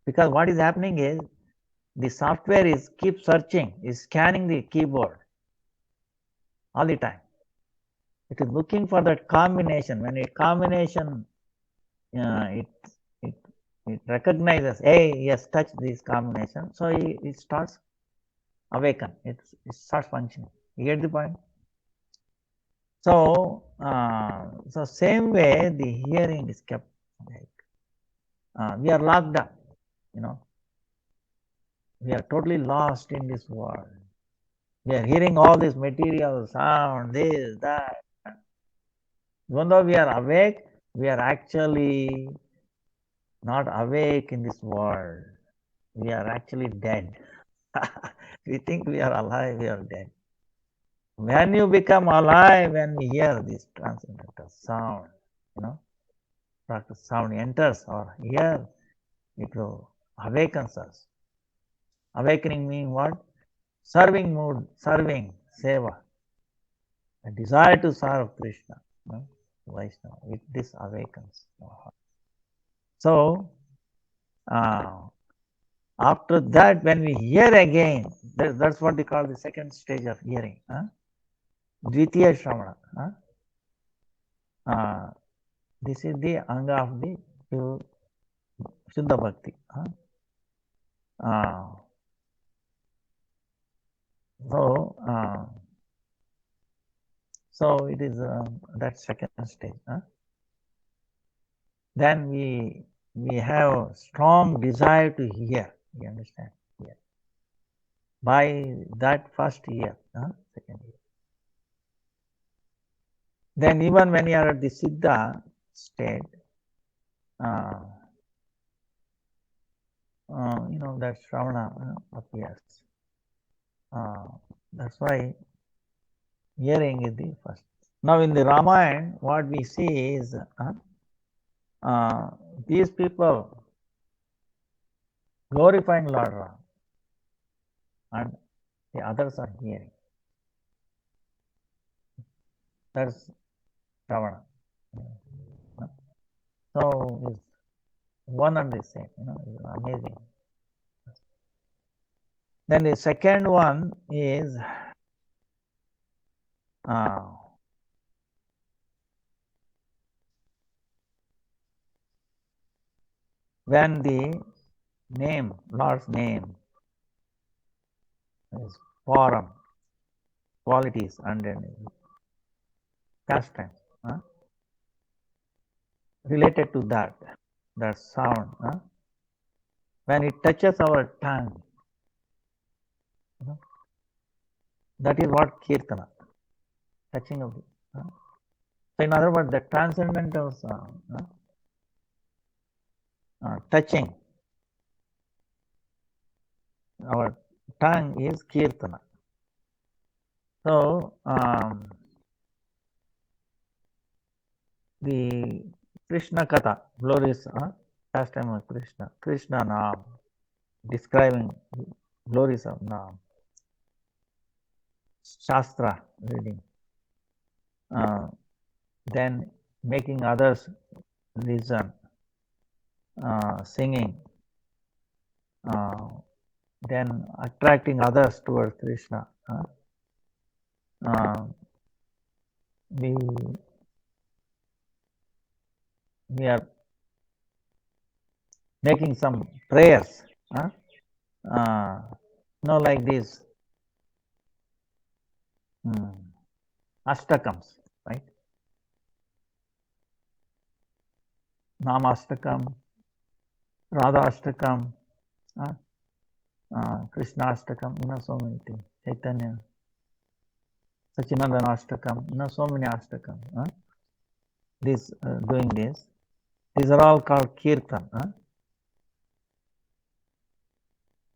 Because what is happening is the software is keep searching, is scanning the keyboard all the time. It is looking for that combination. When a combination, it recognizes, hey, yes, touch this combination. So it starts awaken. It starts functioning. You get the point? So, so same way the hearing is kept. We are locked up. We are totally lost in this world. We are hearing all this material, sound, this, that. Even though we are awake, we are actually not awake in this world. We are actually dead. We think we are alive, we are dead. When you become alive, when we hear this transcendental sound, practice sound enters our ear, it will awakens us. Awakening means what? Serving mood, serving, seva. A desire to serve Krishna, Vaishnava. This awakens our heart. So, after that, when we hear again, that's what they call the second stage of hearing. Dvitiya Shravana. This is the anga of the Shuddha Bhakti. So it is that second stage. Then we have strong desire to hear. You understand? Yeah. By that first year, second year. Then even when you are at the Siddha state, that Shravana appears. That's why hearing is the first. Now in the Ramayana, what we see is these people glorifying Lord Ram, and the others are hearing. That's Ravana. So it's one and the same, it's amazing. Then the second one is when the name, Lord's name, is form, qualities, and pastimes related to that sound. When it touches our tongue, that is what Kirtana, touching of it. So in other words, the transcendental sound, touching our tongue is Kirtana. So the Krishna Katha, glorious pastime of Krishna Naam, describing glories of Naam, Shastra reading, then making others listen, singing, then attracting others towards Krishna. We are making some prayers, like this, Ashtakams, right? Namastakam, Radhashtakam, Krishna Ashtakam, so many things. Chaitanya, Sachinandana Ashtakam, so many Ashtakam. Doing this. These are all called kirtan.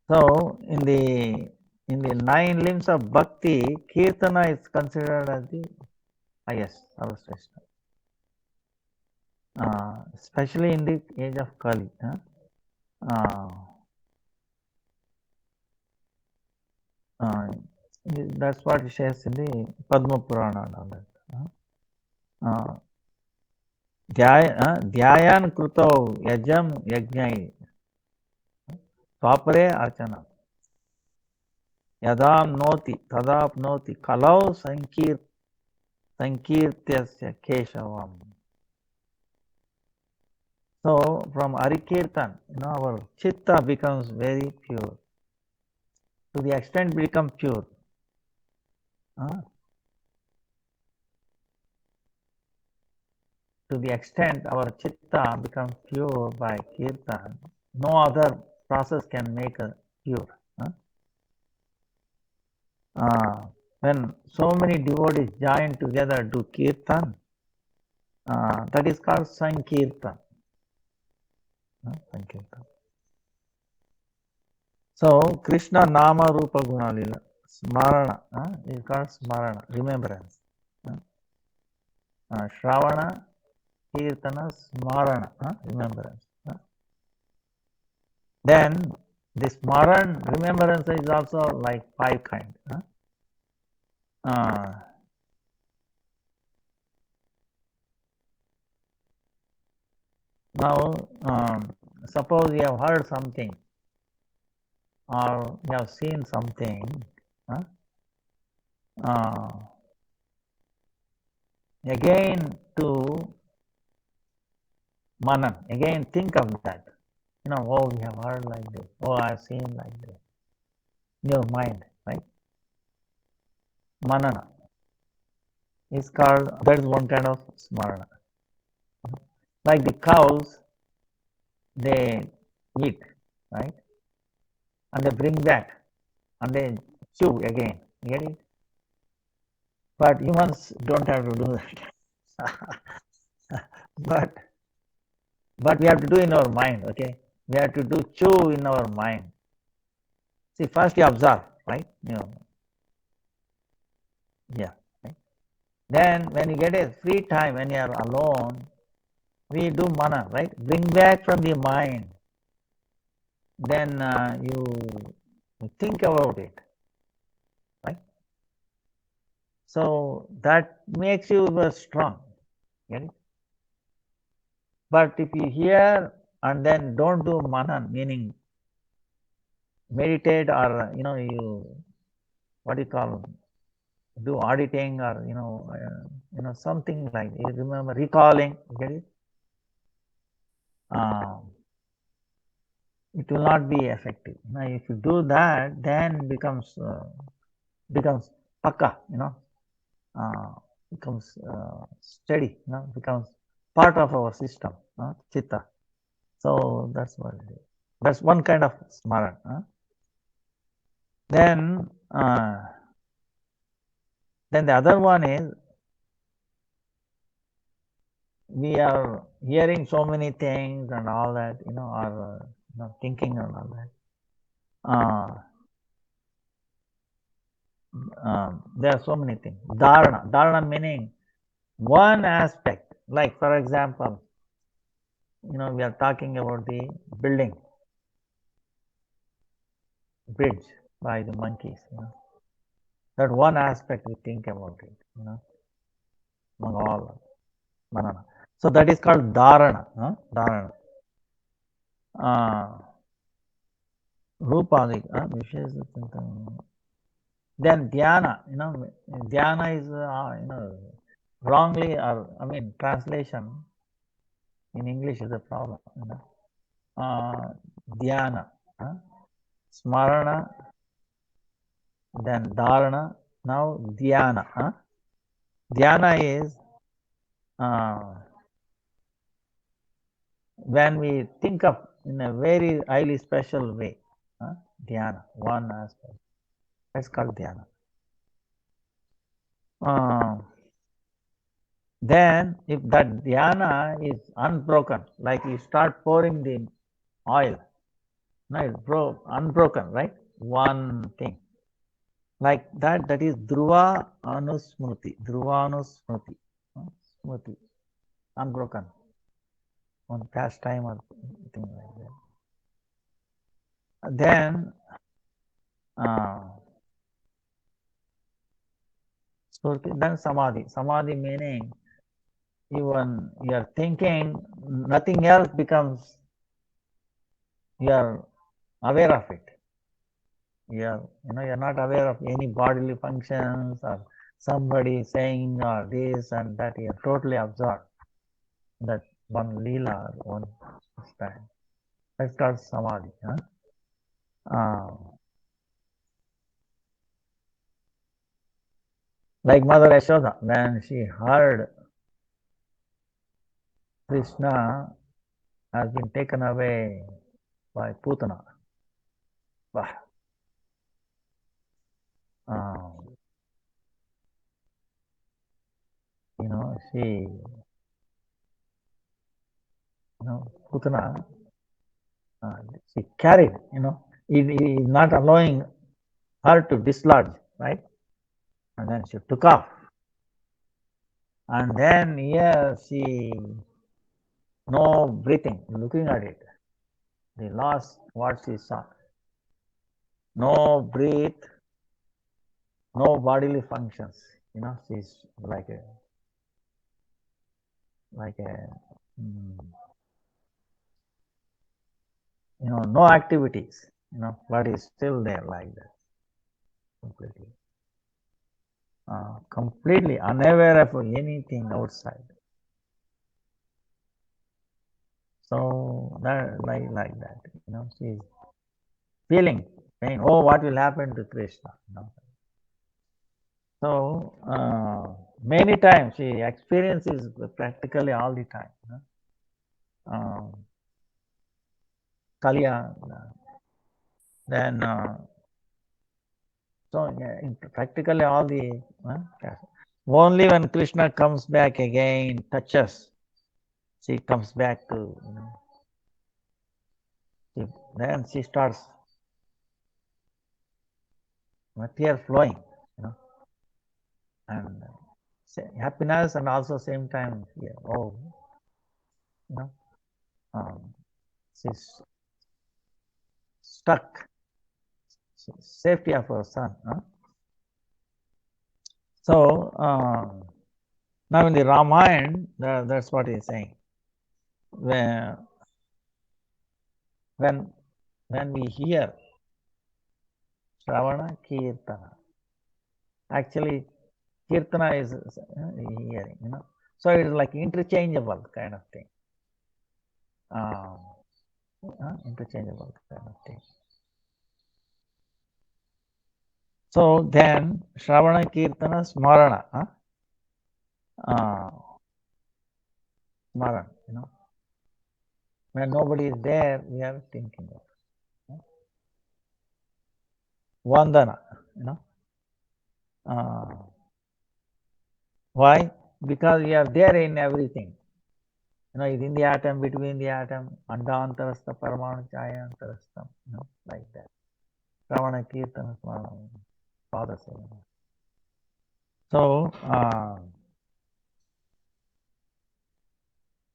So in the 9 limbs of bhakti, kirtana is considered as the highest, Sarvashrestha. Especially in the age of Kali. That's what it says in the Padma Purana and all that. Dhyayan kruto yajam yajnai swapare archana yadam noti tadapnoti kalau sankirtyasya keshavam. So from Harikirtan, our chitta becomes very pure. To the extent we become pure. To the extent our chitta becomes pure by kirtan, no other process can make it pure. When so many devotees join together to kirtan, that is called Sankirtan. Sankirtan. So Krishna Nama Rupa Guna Lila, Smarana is called Smarana, remembrance. Shravana, Kirtana, Smarana, remembrance. Then this Smaran, remembrance is also like 5 kinds. Now, suppose you have heard something or you have seen something, again to Manan, again think of that. Oh, we have heard like this. Oh, I have seen like this. In your mind, right? Manana is called, that is one kind of smarana. Like the cows, they eat, right? And they bring back and they chew again. You get it? But humans don't have to do that. But we have to do in our mind, okay? We have to do chew in our mind. See, first you observe, right? Yeah. Right? Then when you get a free time, when you are alone, we do mana, right? Bring back from the mind. Then you think about it, right? So that makes you strong. Get it? But if you hear and then don't do manan, meaning meditate or you what do you call do auditing or something like you remember recalling, get it? It will not be effective. Now, if you do that, then becomes pakka, becomes steady, becomes part of our system, chitta. So that's what it is. That's one kind of smaran. Then the other one is we are hearing so many things and all that, or thinking and all that. There are so many things. Dharana meaning one aspect. Like for example, we are talking about the building bridge by the monkeys. That one aspect we think about it. Among all banana. So that is called dharana. Dharana. Rupa. Then dhyana. Dhyana is wrongly, or translation in English is a problem. Dhyana, smarana, then dharana, now dhyana. Dhyana is when we think of in a very highly special way. Dhyana, one aspect. That's called dhyana. then if that dhyana is unbroken, like you start pouring the oil, no, it's unbroken, right? One thing. Like that, that is Dhruva Anusmriti. Dhruva Anusmriti. Smriti. Unbroken. One pastime or thing like that. Then, then Samadhi. Samadhi meaning even you are thinking, nothing else becomes, you are aware of it. You're not aware of any bodily functions or somebody saying or this and that. You're totally absorbed. That one leela, one time. That's called samadhi. Like Mother Yashoda, when she heard Krishna has been taken away by Putana. She, Putana, she carried, he is not allowing her to dislodge, right? And then she took off. And then here she, no breathing, looking at it. They lost what she saw. No breath, no bodily functions. She's like a no activities, but is still there like that. Completely unaware of anything outside. So that like that, she's feeling pain. Oh, what will happen to Krishna? So many times she experiences practically all the time. Kalya, then so practically all the only when Krishna comes back again, touches, she comes back to, then she starts tear flowing, and happiness, and also same time fear. Oh, she's stuck. Safety of her son. So now in the Ramayana, that's what he's saying. When we hear Shravana Kirtana, actually Kirtana is hearing, so it is like interchangeable kind of thing. Interchangeable kind of thing. So then Shravana Kirtana Smarana. Smaran, when nobody is there, we are thinking of Vandana, why? Because we are there in everything. In the atom, between the atom, Andantarastha, Paramanu Chayantarastha, like that. Ravana Kirtana Smarana, Father said. So,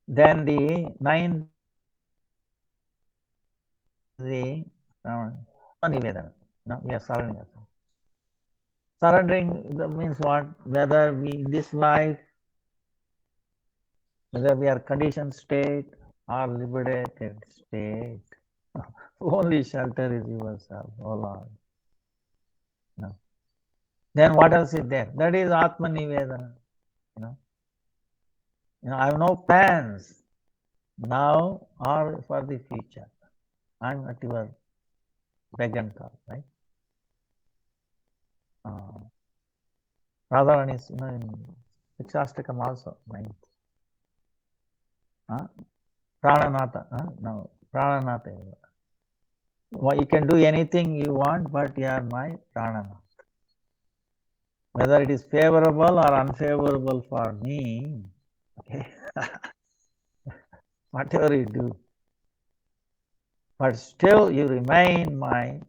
then the ninth, the Nivedana. We are surrendering ourselves. Surrendering means what? Whether we in this life, whether we are conditioned state or liberated state, only shelter is yourself, oh Lord. Then what else is there? That is Atma Nivedana. I have no plans now or for the future. I'm at your beck and call, right? Radharani is in Sikshastakam also, right? Prananatha, no, Prananatha. Well, you can do anything you want, but you are my Prananath. Whether it is favorable or unfavorable for me, Okay. Whatever you do, but still you remain my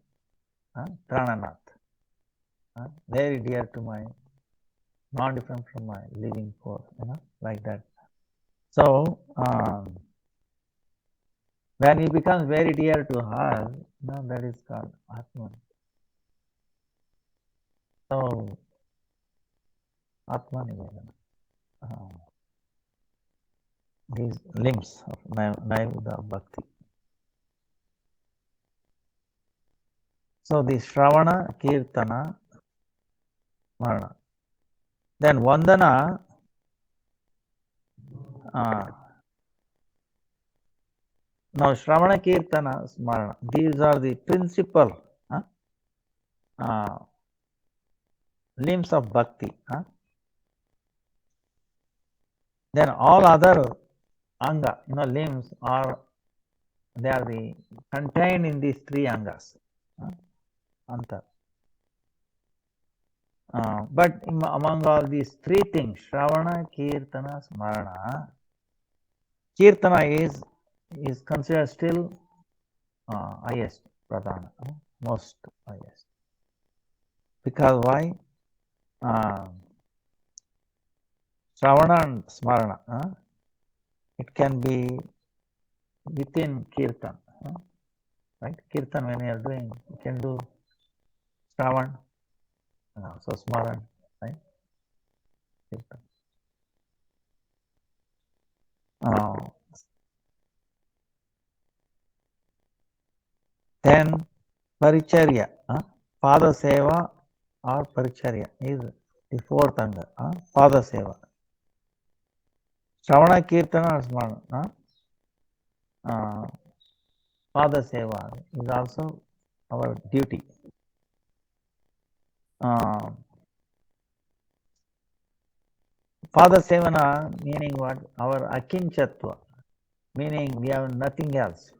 Prananath, very dear to my, not different from my living force, like that. So, when he becomes very dear to her, that is called Atman. So, Atman is these limbs of Naivuda Bhakti. So, the Shravana, Kirtana, Marana. Then Vandana, now Shravana, Kirtana, Smarana, these are the principal limbs of Bhakti. Then all other anga, limbs are, they are the contained in these three angas. Anta. But among all these three things, Shravana, Kirtana, Smarana, Kirtana is considered still highest, Pradhana, most highest. Because why? Shravana and Smarana, it can be within Kirtan, right? Kirtan, when you are doing, you can do Shravan, so Smaran, right? Kirtan. Then Paricharya, Pada Seva or Paricharya is the fourth anga, Pada Seva. Shravana, Kirtana or Smarana, Pada Seva is also our duty. Pada Sevana meaning what? Our Akinchatva, meaning we have nothing else.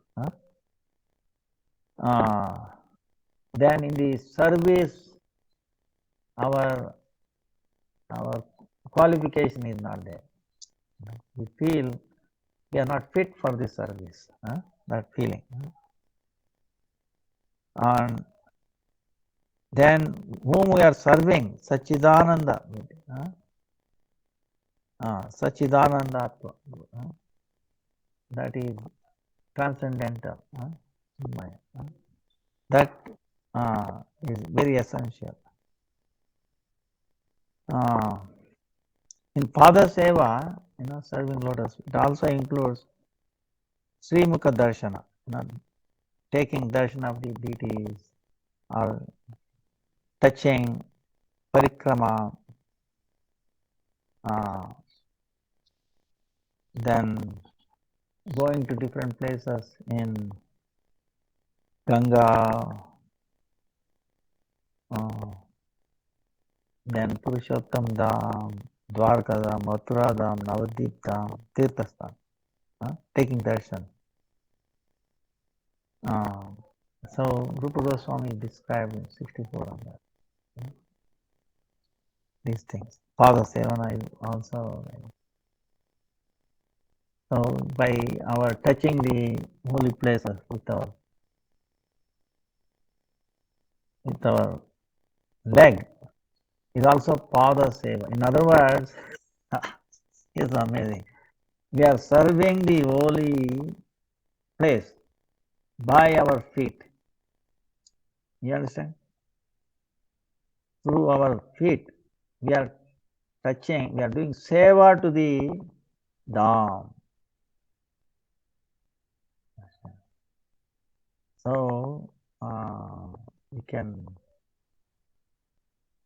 Then in the service, our qualification is not there. We feel we are not fit for this service, that feeling. And then whom we are serving, Sachidananda, Sachidanandatva, that is transcendental. That is very essential. In Pada Seva, serving lotus, it also includes Sri Mukha Darshana, taking darshan of the deities or touching parikrama, then going to different places in Ganga, then Purushottam Dham, Dwarka Dham, Mathura Dham, Navadip Dham, Tirthasthan, taking darshan. So Rupa Goswami described in 64 on that. These things. Pada Sevana is also. So by our touching the holy places with our leg is also Pada Seva. In other words, it's amazing. We are serving the holy place by our feet. You understand? Through our feet, we are touching, we are doing seva to the Dham. So, we can,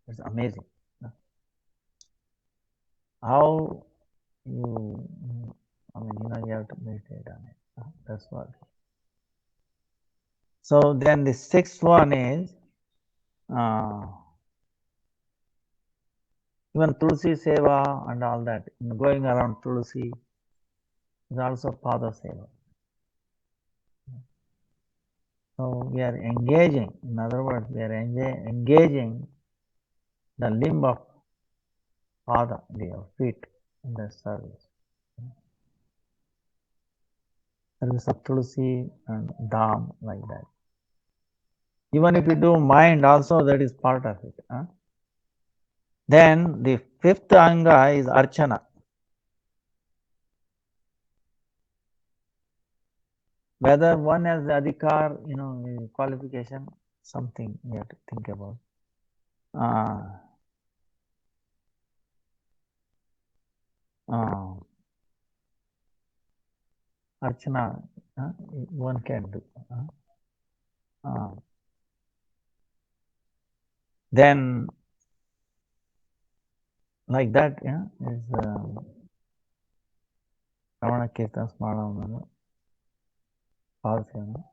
it's amazing. How you, you have to meditate on it. That's what. So then the sixth one is, even Tulsi Seva and all that, going around Tulsi is also Pada Seva. So we are engaging, in other words, we are engaging the limb of Pada, the feet, in the service. service of Tulsi and Dham, like that. Even if you do mind also, that is part of it. Then the fifth anga is Archana. Whether one has the adhikar, qualification, something you have to think about. Archana, one can do. Then, like that, is Ravana Kirtan Smaranam, Archana.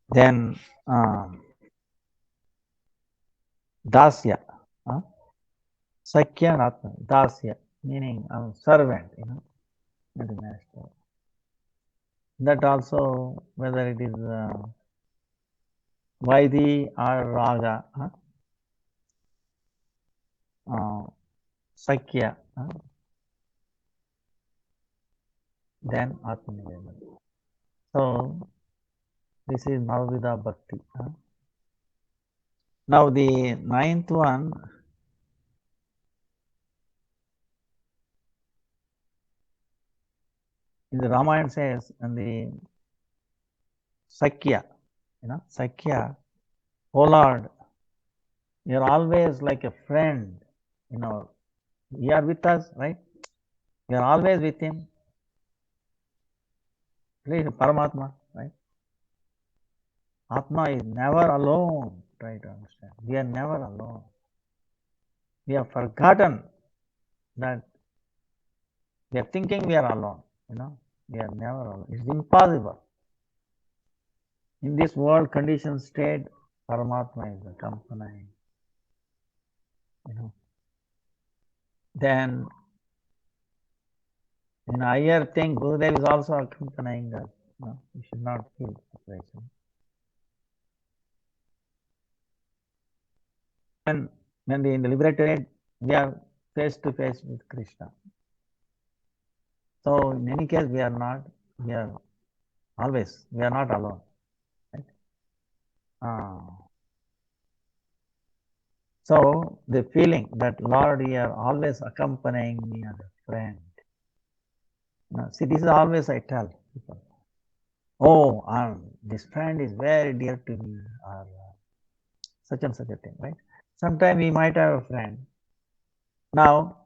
Then, Dasya, Sakya and Atma, Dasya, meaning servant, the master. That also, whether it is Vaidhi or Raga, Sakya, then Atmaniveda. So, this is Navavida Bhakti. Now, the ninth one, in the Ramayana says, and the Sakya, Sakya, oh Lord, you're always like a friend, you are with us, right? You're always with him. Please, Paramatma, right? Atma is never alone, try to understand. We are never alone. We have forgotten that we are thinking we are alone, we are never alone. It's impossible. In this world conditioned state, Paramatma is accompanying. Then in higher thing, Gurudev is also accompanying us. We should not feel separation. And when in the liberated, we are face to face with Krishna. So in any case, we are not alone. Right? So the feeling that Lord, you are always accompanying me as a friend. See, this is always I tell people. Oh, this friend is very dear to me, or such and such a thing, right? Sometimes we might have a friend. Now,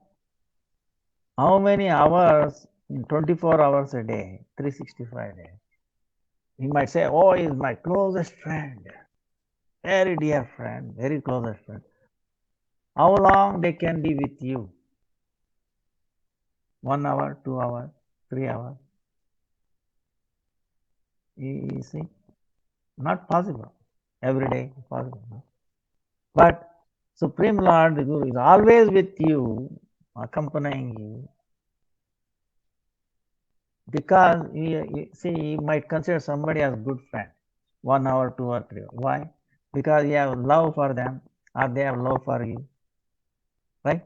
how many hours in 24 hours a day, 365 days? He might say, oh, he is my closest friend, very dear friend, very closest friend. How long they can be with you? 1 hour, 2 hours, 3 hours? You see, not possible. Every day possible. No? But Supreme Lord, the Guru, is always with you, accompanying you. Because he might consider somebody as a good friend, 1 hour, 2 or 3 hours. Why? Because you have love for them, or they have love for you. Right?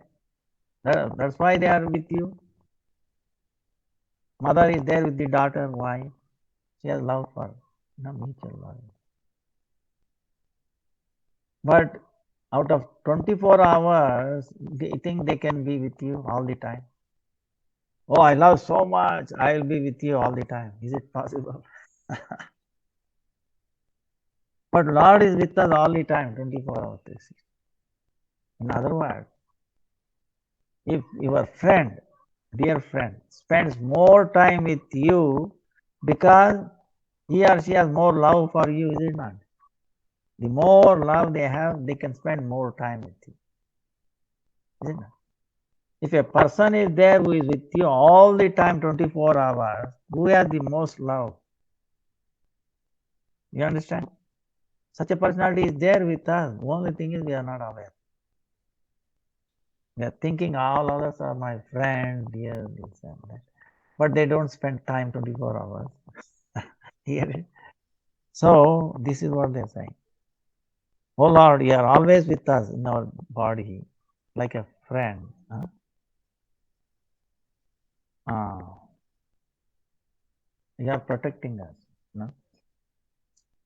That's why they are with you. Mother is there with the daughter. Why? She has love for mutual love. But out of 24 hours, they think they can be with you all the time. Oh, I love so much, I will be with you all the time. Is it possible? But Lord is with us all the time, 24 hours. In other words, if your friend, dear friend, spends more time with you because he or she has more love for you, is it not? The more love they have, they can spend more time with you. Is it not? If a person is there who is with you all the time, 24 hours, who has the most love? You understand? Such a personality is there with us. The only thing is we are not aware. We are thinking all others are my friends, dear, this and that. But they don't spend time 24 hours. Here. So this is what they are saying. Oh Lord, you are always with us in our body, like a friend. You are protecting us. No?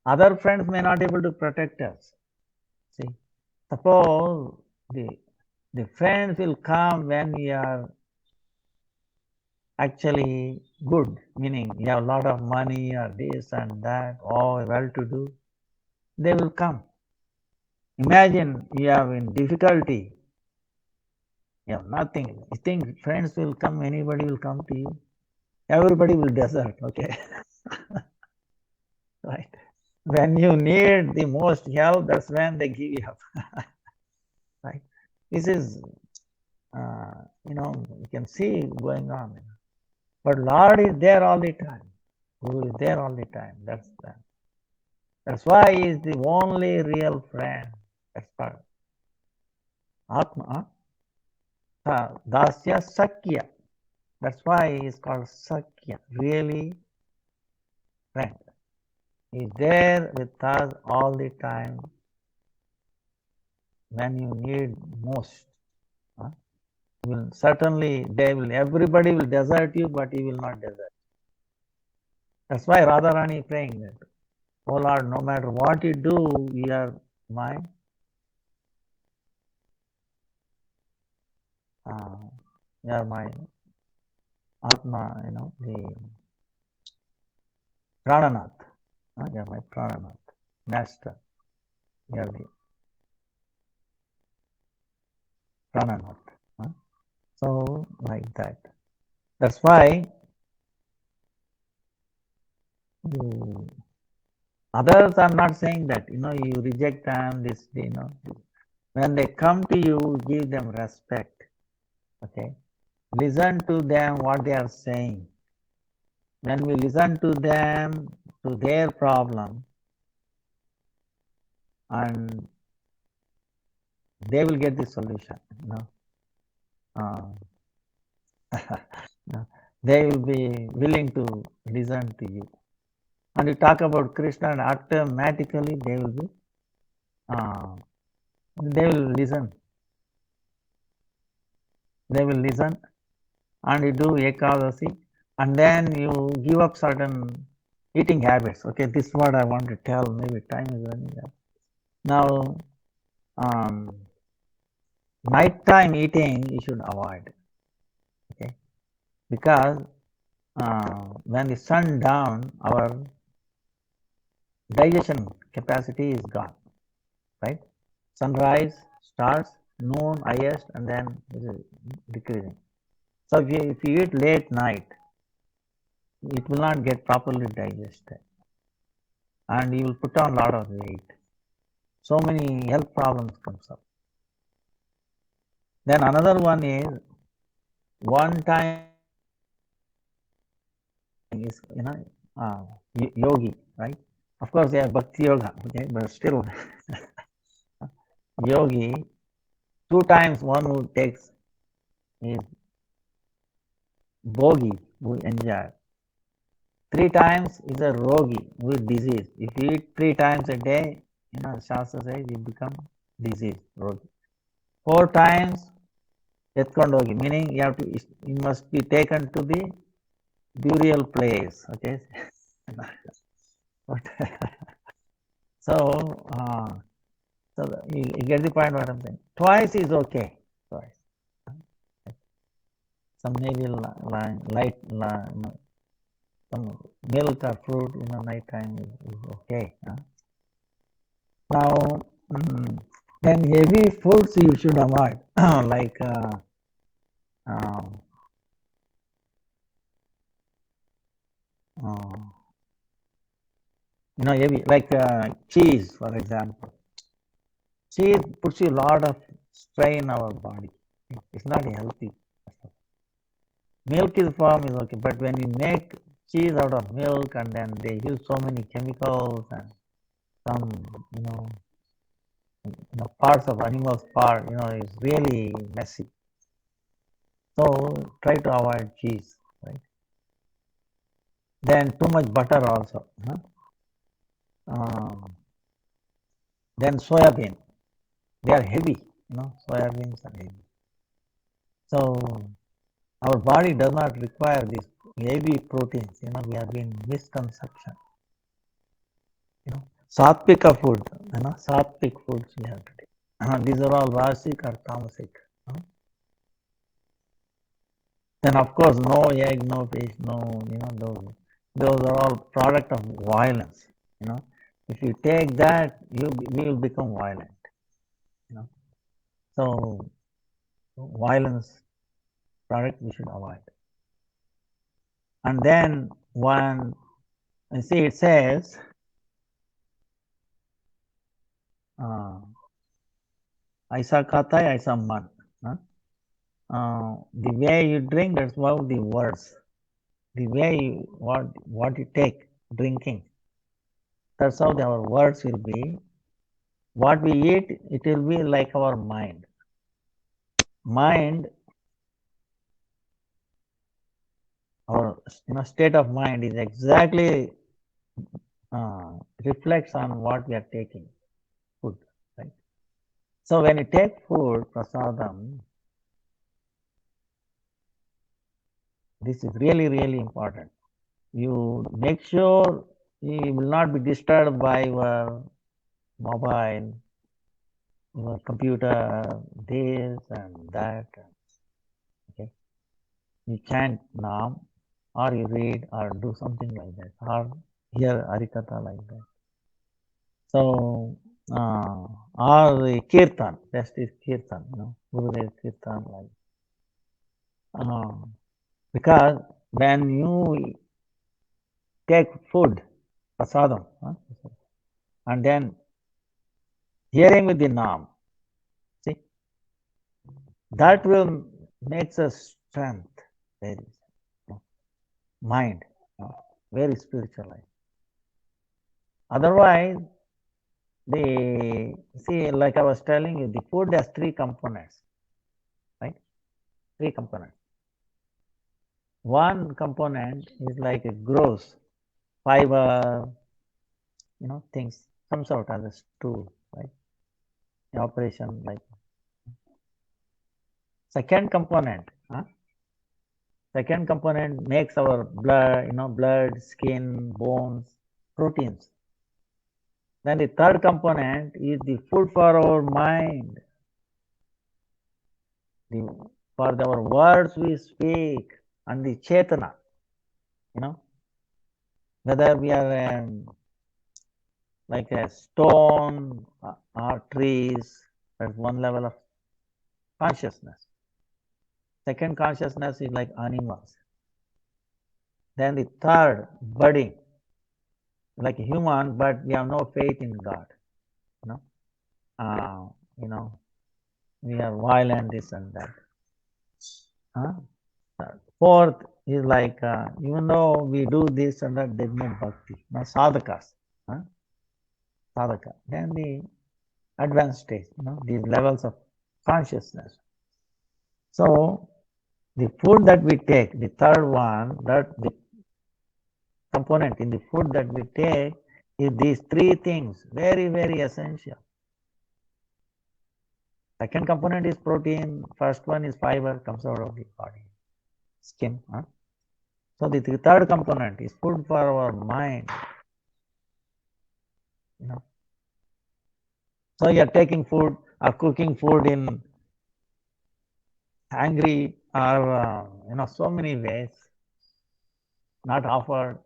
Other friends may not be able to protect us. See, suppose the friends will come when we are actually good, meaning you have a lot of money or this and that, or well-to-do. They will come. Imagine you are in difficulty. You have nothing. You think friends will come, anybody will come to you? Everybody will desert, okay? Right? When you need the most help, that's when they give you up. Right? This is, you can see going on. But Lord is there all the time. Who is there all the time? That's why He is the only real friend. That's part. Atma, Dasya Sakya. That's why he is called Sakya, really friend. He is there with us all the time when you need most. Certainly, everybody will desert you, but he will not desert. That's why Radharani praying that, oh Lord, no matter what you do, you are mine. You are my Atma, the Prananath. You are my Prananath, Master. You are the Prananath. So, like that. That's why others are not saying that, you reject them, when they come to you, give them respect. Okay. Listen to them, what they are saying. When we listen to them, to their problem, and they will get the solution, they will be willing to listen to you. And you talk about Krishna, and automatically they will listen. They will listen, and you do Ekadasi, and then you give up certain eating habits. Okay, this is what I want to tell. Maybe time is running out. Now, nighttime eating you should avoid. Okay, because when the sun down, our digestion capacity is gone. Right? Sunrise starts, noon highest, and then it is decreasing. So if you eat late night, it will not get properly digested, and you will put on a lot of weight. So many health problems comes up. Then another one is one time is yogi, right? Of course, they have bhakti yoga, okay, but still yogi. 2 times one who takes is bhogi, who enjoy. 3 times is a rogi with disease. If you eat 3 times a day, Shastra says you become disease, rogi. 4 times etkondogi, meaning you must be taken to the burial place. Okay. So you get the point what I'm saying. Twice is okay. Twice. Some maybe light, some milk or fruit in the night time is okay. Now, then heavy foods you should avoid, like heavy, like cheese, for example. Cheese puts a lot of strain on our body. It's not healthy. Milk is form is okay, but when you make cheese out of milk and then they use so many chemicals and some, parts of animals part, it's really messy. So try to avoid cheese, right? Then too much butter also. Then soybean, they are heavy, soybeans are heavy. So our body does not require this heavy proteins, we have been misconception. Satvika food, sattvic foods we have to take. These are all rasic or tamasic. Then of course no egg, no fish, no, those are all product of violence. If you take that, you will become violent. So violence product we should avoid. And then one, you see it says, Aisa kata, aisa man. The way you drink, that's what the words. The way you, what you take, drinking, that's how our words will be. What we eat, it will be like our mind. Mind, our state of mind is exactly reflects on what we are taking, food, right? So when you take food, prasadam, this is really, really important. You make sure you will not be disturbed by your mobile, your computer, this and that. Okay, you chant Nam, or you read, or do something like that, or hear Harikatha like that. So, or the Kirtan, best is Kirtan, Gurudev Kirtan, like. Because when you take food, prasadam, and then hearing with the Nam, see, that will make us strength, very mind, very spiritual. Otherwise, like I was telling you, the food has three components, right? Three components. One component is like a gross fiber, things, comes out as a stool, right? The operation like. Second component makes our blood, blood, skin, bones, proteins. Then the third component is the food for our mind. For our words we speak, and the chetana, whether we are like a stone or trees, that's one level of consciousness. Second consciousness is like animals. Then the third, budding, like a human, but we have no faith in God. We are violent, this and that. Fourth is like, even though we do this and that, there's no bhakti, no sadhakas. Sadhaka. Then the advanced stage, these levels of consciousness. So the food that we take, the third one, that the component in the food that we take is these three things, very, very essential. Second component is protein, first one is fiber, comes out of the body, skin. So the third component is food for our mind. So you are taking food or cooking food in angry or so many ways, not offered.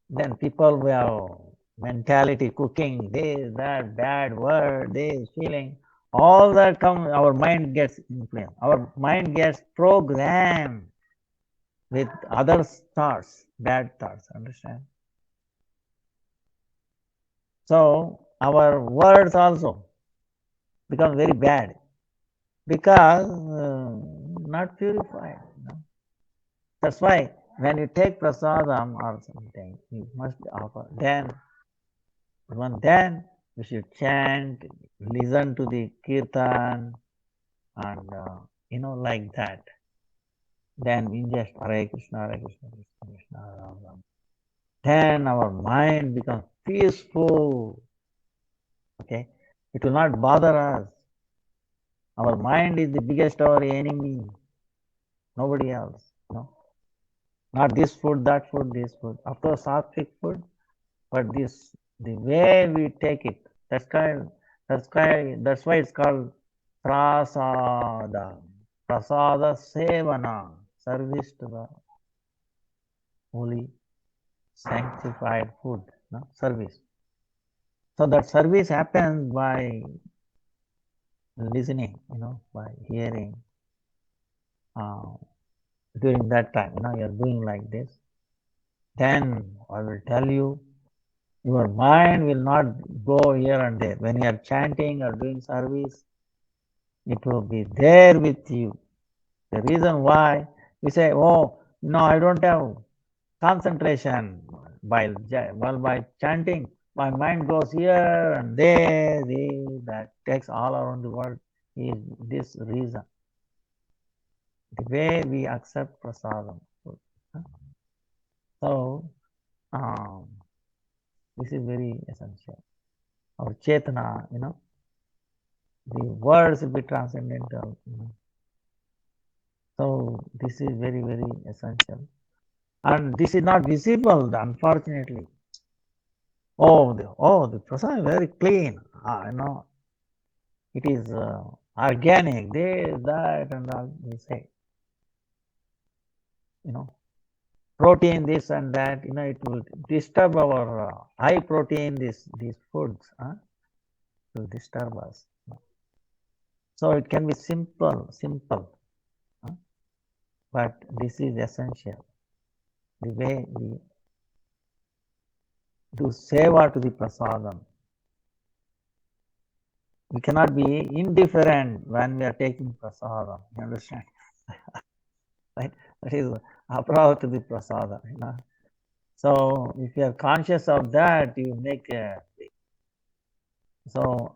Then people will mentality, cooking, this, that, bad word, this, feeling, all that comes, our mind gets influenced. Our mind gets programmed with other thoughts, bad thoughts, understand? So our words also become very bad because not purified. That's why when you take prasadam or something, you must offer. Then we should chant, listen to the kirtan, and like that. Then we just Hare Krishna, Hare Krishna, Krishna Krishna, Ram Ram. Then our mind becomes peaceful. Okay, it will not bother us. Our mind is the biggest our enemy. Nobody else. Not this food, that food, this food. Of course, sattvic food, but this, the way we take it, that's why it's called prasada. Prasada sevana, service to the holy, sanctified food, no? Service. So that service happens by listening, by hearing. During that time, you're doing like this. Then I will tell you, your mind will not go here and there. When you are chanting or doing service, it will be there with you. The reason why we say, oh, I don't have concentration while chanting. My mind goes here and there, that takes all around the world is this reason. The way we accept prasadam. So, this is very essential. Our chetana, the words will be transcendental. So, this is very, very essential. And this is not visible, unfortunately. The prasad is very clean. It is organic, this, that, and all we say. Protein, this and that, it will disturb our high protein, these foods, will disturb us. So it can be simple, but this is essential. The way we do seva to the prasadam. We cannot be indifferent when we are taking prasadam. You understand? Right? That is aprava to the prasadam. So if you are conscious of that, you make a. So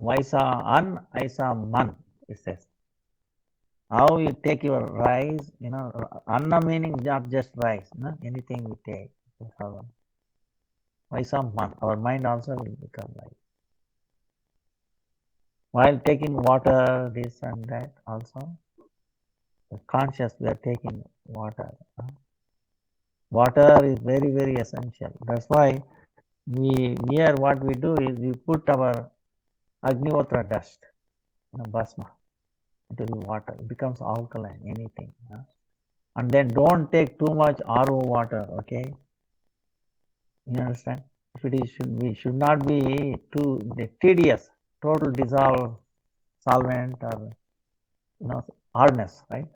vaisa an, aisa man, it says. How you take your rice, anna meaning not just rice, anything we take. Vaisa man, our mind also will become like. While taking water, this and that also, conscious we are taking water. Water is very, very essential. That's why here what we do is we put our Agnihotra dust, bhasma, into the water. It becomes alkaline, anything. And then don't take too much RO water, okay? You understand? If it is, we should not be too tedious, total dissolve solvent or, hardness, right?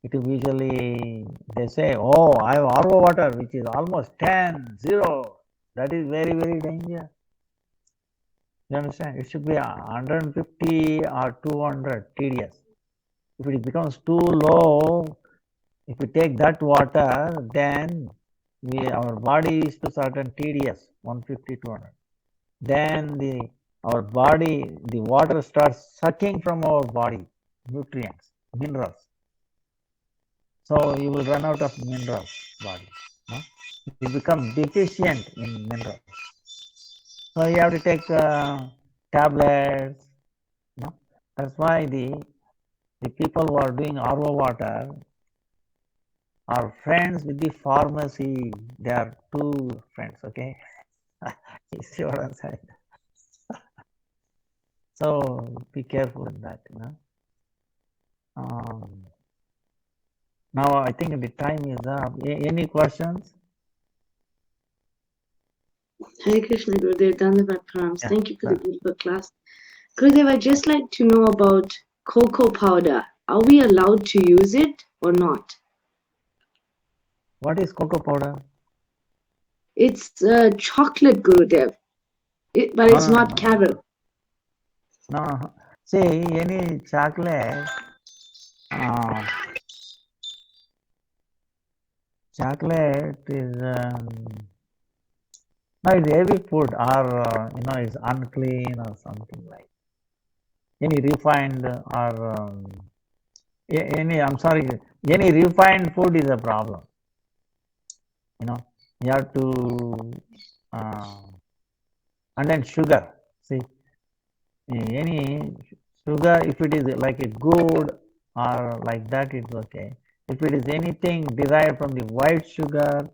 It is usually, they say, oh, I have RO water, which is almost 10, 0. That is very, very dangerous. You understand? It should be 150 or 200 tedious. If it becomes too low, if we take that water, then our body is to certain tedious, 150, 200. Then our body, the water starts sucking from our body, nutrients, minerals. So you will run out of minerals, body. You become deficient in minerals. So you have to take tablets. That's why the people who are doing RO water are friends with the pharmacy. They are two friends, okay? You see what I'm saying? So be careful in that, Now I think the time is up. Any questions? Hare Krishna, Gurudev, Dandavad Pranams. Thank you for the beautiful class. Gurudev, I'd just like to know about cocoa powder. Are we allowed to use it or not? What is cocoa powder? It's chocolate, Gurudev, but it's not caramel. No, see, any chocolate, chocolate is it's heavy food or is unclean or something like. Any refined or any refined food is a problem. You have to and then sugar. See, any sugar, if it is like a good or like that, it's okay. If it is anything derived from the white sugar,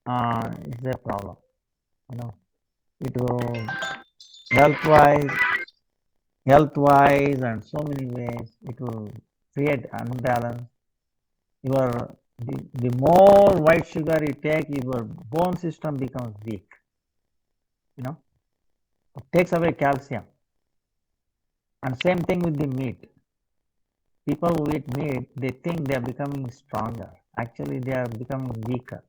it's a problem. You know, it will health-wise, and so many ways, it will create unbalance. The more white sugar you take, your bone system becomes weak. You know, it takes away calcium. And same thing with the meat. People who eat meat, they think they are becoming stronger. Actually, they are becoming weaker.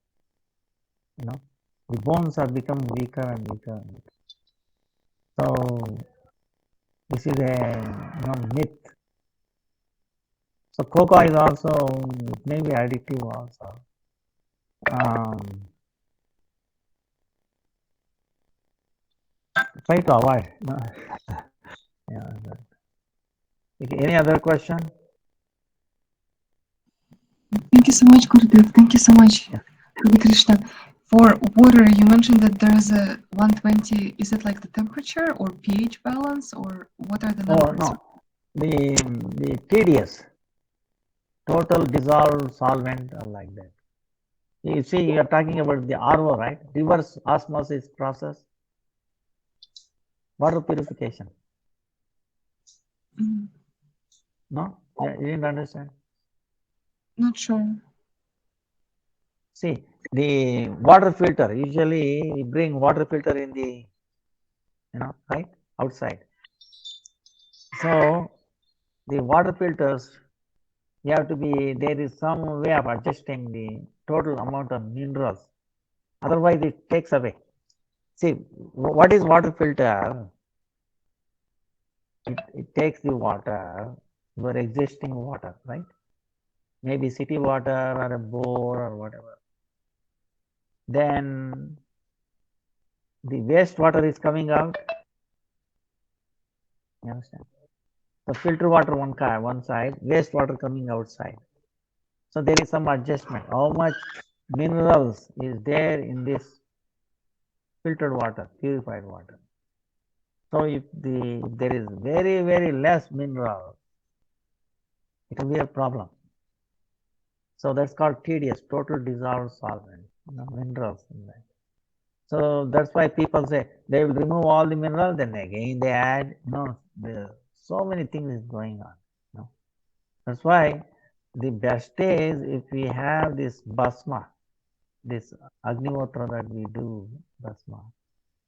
You know, the bones are becoming weaker and weaker. So this is a myth. So cocoa is also, it may be addictive also. Try to avoid. Yeah. Any other question? Thank you so much, Gurudev. Thank you so much, Hare Krishna. For water, you mentioned that there is a 120. Is it like the temperature or pH balance, or what are the numbers? Oh, no. The TDS, total dissolved solvent, or like that. You see, you are talking about the RO, right? Reverse osmosis process. Water purification. No? Yeah, you didn't understand? Not sure. See, the water filter, usually we bring water filter in the, right, outside. So, the water filters, you have to be, there is some way of adjusting the total amount of minerals. Otherwise, it takes away. See, what is water filter? It takes the water, your existing water, right? Maybe city water or a bore or whatever. Then the waste water is coming out. You understand? The filter water one side, waste water coming outside. So there is some adjustment. How much minerals is there in this filtered water, purified water? So if there is very, very less mineral, it will be a problem. So that's called TDS, total dissolved solvent, minerals in that. So that's why people say they will remove all the minerals, then again they add, so many things is going on. That's why the best is if we have this basma, this Agnihotra that we do, basma,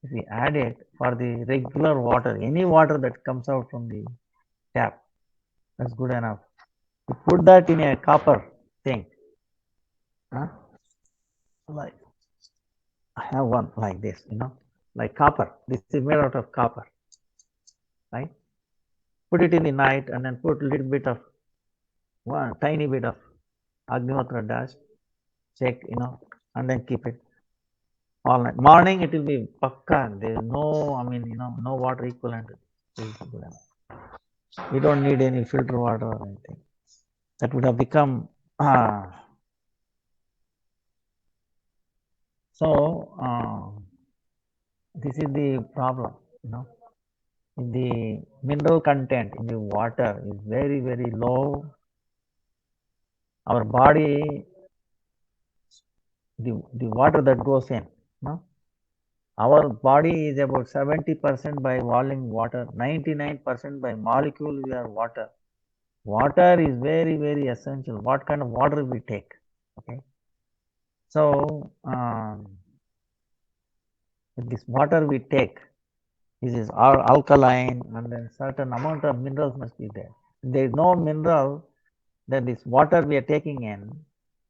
if we add it for the regular water, any water that comes out from the tap, that's good enough. You put that in a copper thing. Like I have one like this, like copper. This is made out of copper, right? Put it in the night and then put a little bit of one tiny bit of Agnihotra dust, check, and then keep it all night. Morning it will be pakka. There is no, no water equivalent. We don't need any filter water or anything. That would have become so. This is the problem, the mineral content in the water is very, very low. Our body, the water that goes in, our body is about 70% by volume water, 99% by molecule we are water. Water is very, very essential. What kind of water we take, okay? So, this water we take, this is alkaline, and then certain amount of minerals must be there. If there is no mineral, then this water we are taking in,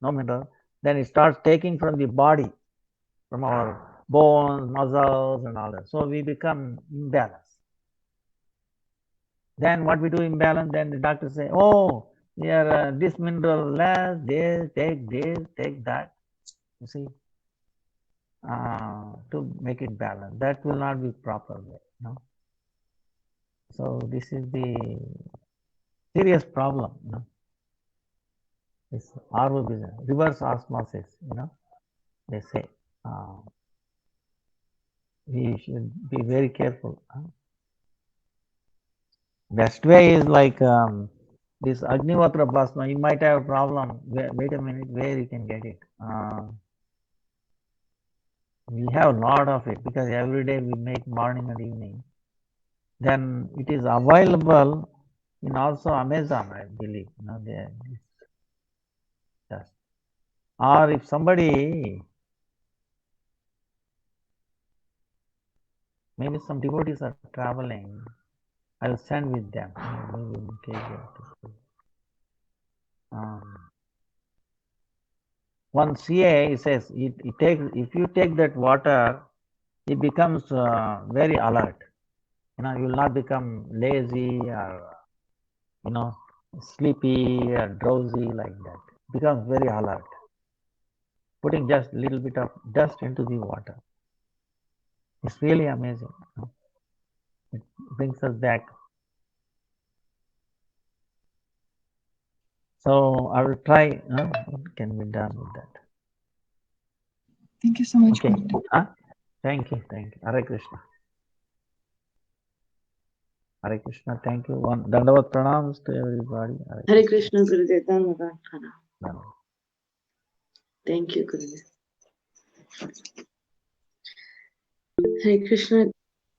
no mineral, then it starts taking from the body, from our bones, muscles, and all that. So we become imbalanced. Then what we do imbalance, then the doctor say, oh, here this mineral less, this, take that. You see, to make it balanced. That will not be proper way, So this is the serious problem, This RO business, reverse osmosis, they say. We should be very careful. Best way is like this Agnihotra Bhasma, you might have a problem. Wait a minute, where you can get it? We have a lot of it because every day we make morning and evening. Then it is available in also Amazon, I believe. Just, or if somebody, maybe some devotees are traveling, I will send with them. Maybe in case you have to see. One CA says it takes, if you take that water, it becomes very alert. You will not become lazy or sleepy or drowsy like that. It becomes very alert. Putting just a little bit of dust into the water. It's really amazing. It brings us back. So I will try. What can be done with that? Thank you so much, Okay. Gurudev. Thank you. Hare Krishna. Hare Krishna. Thank you. One Dandavat pranams to everybody. Hare Krishna, Gurudev. Dhanyavad. Dandavat. Thank you, Gurudev. Hare Krishna,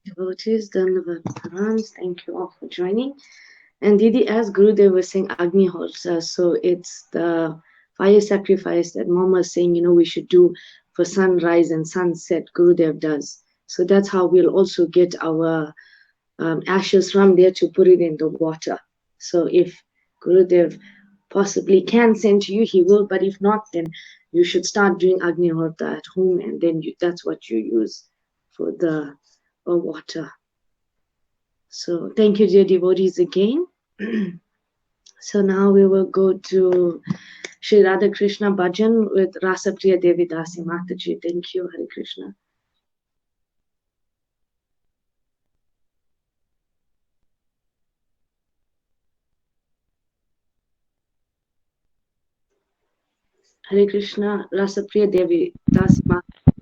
devotees. Dhanyavad. Pranams. Thank you all for joining. And Didi, as Gurudev was saying, Agnihotra, so it's the fire sacrifice that Mama is saying, we should do for sunrise and sunset, Gurudev does. So that's how we'll also get our ashes from there to put it in the water. So if Gurudev possibly can send to you, he will, but if not, then you should start doing Agnihotra at home, and then that's what you use for the water. So thank you, dear devotees, again. So now we will go to Sri Radha Krishna Bhajan with Rasapriya Devi Dasi Mataji. Thank you, Hare Krishna. Hare Krishna, Rasapriya Devi Dasi Mataji.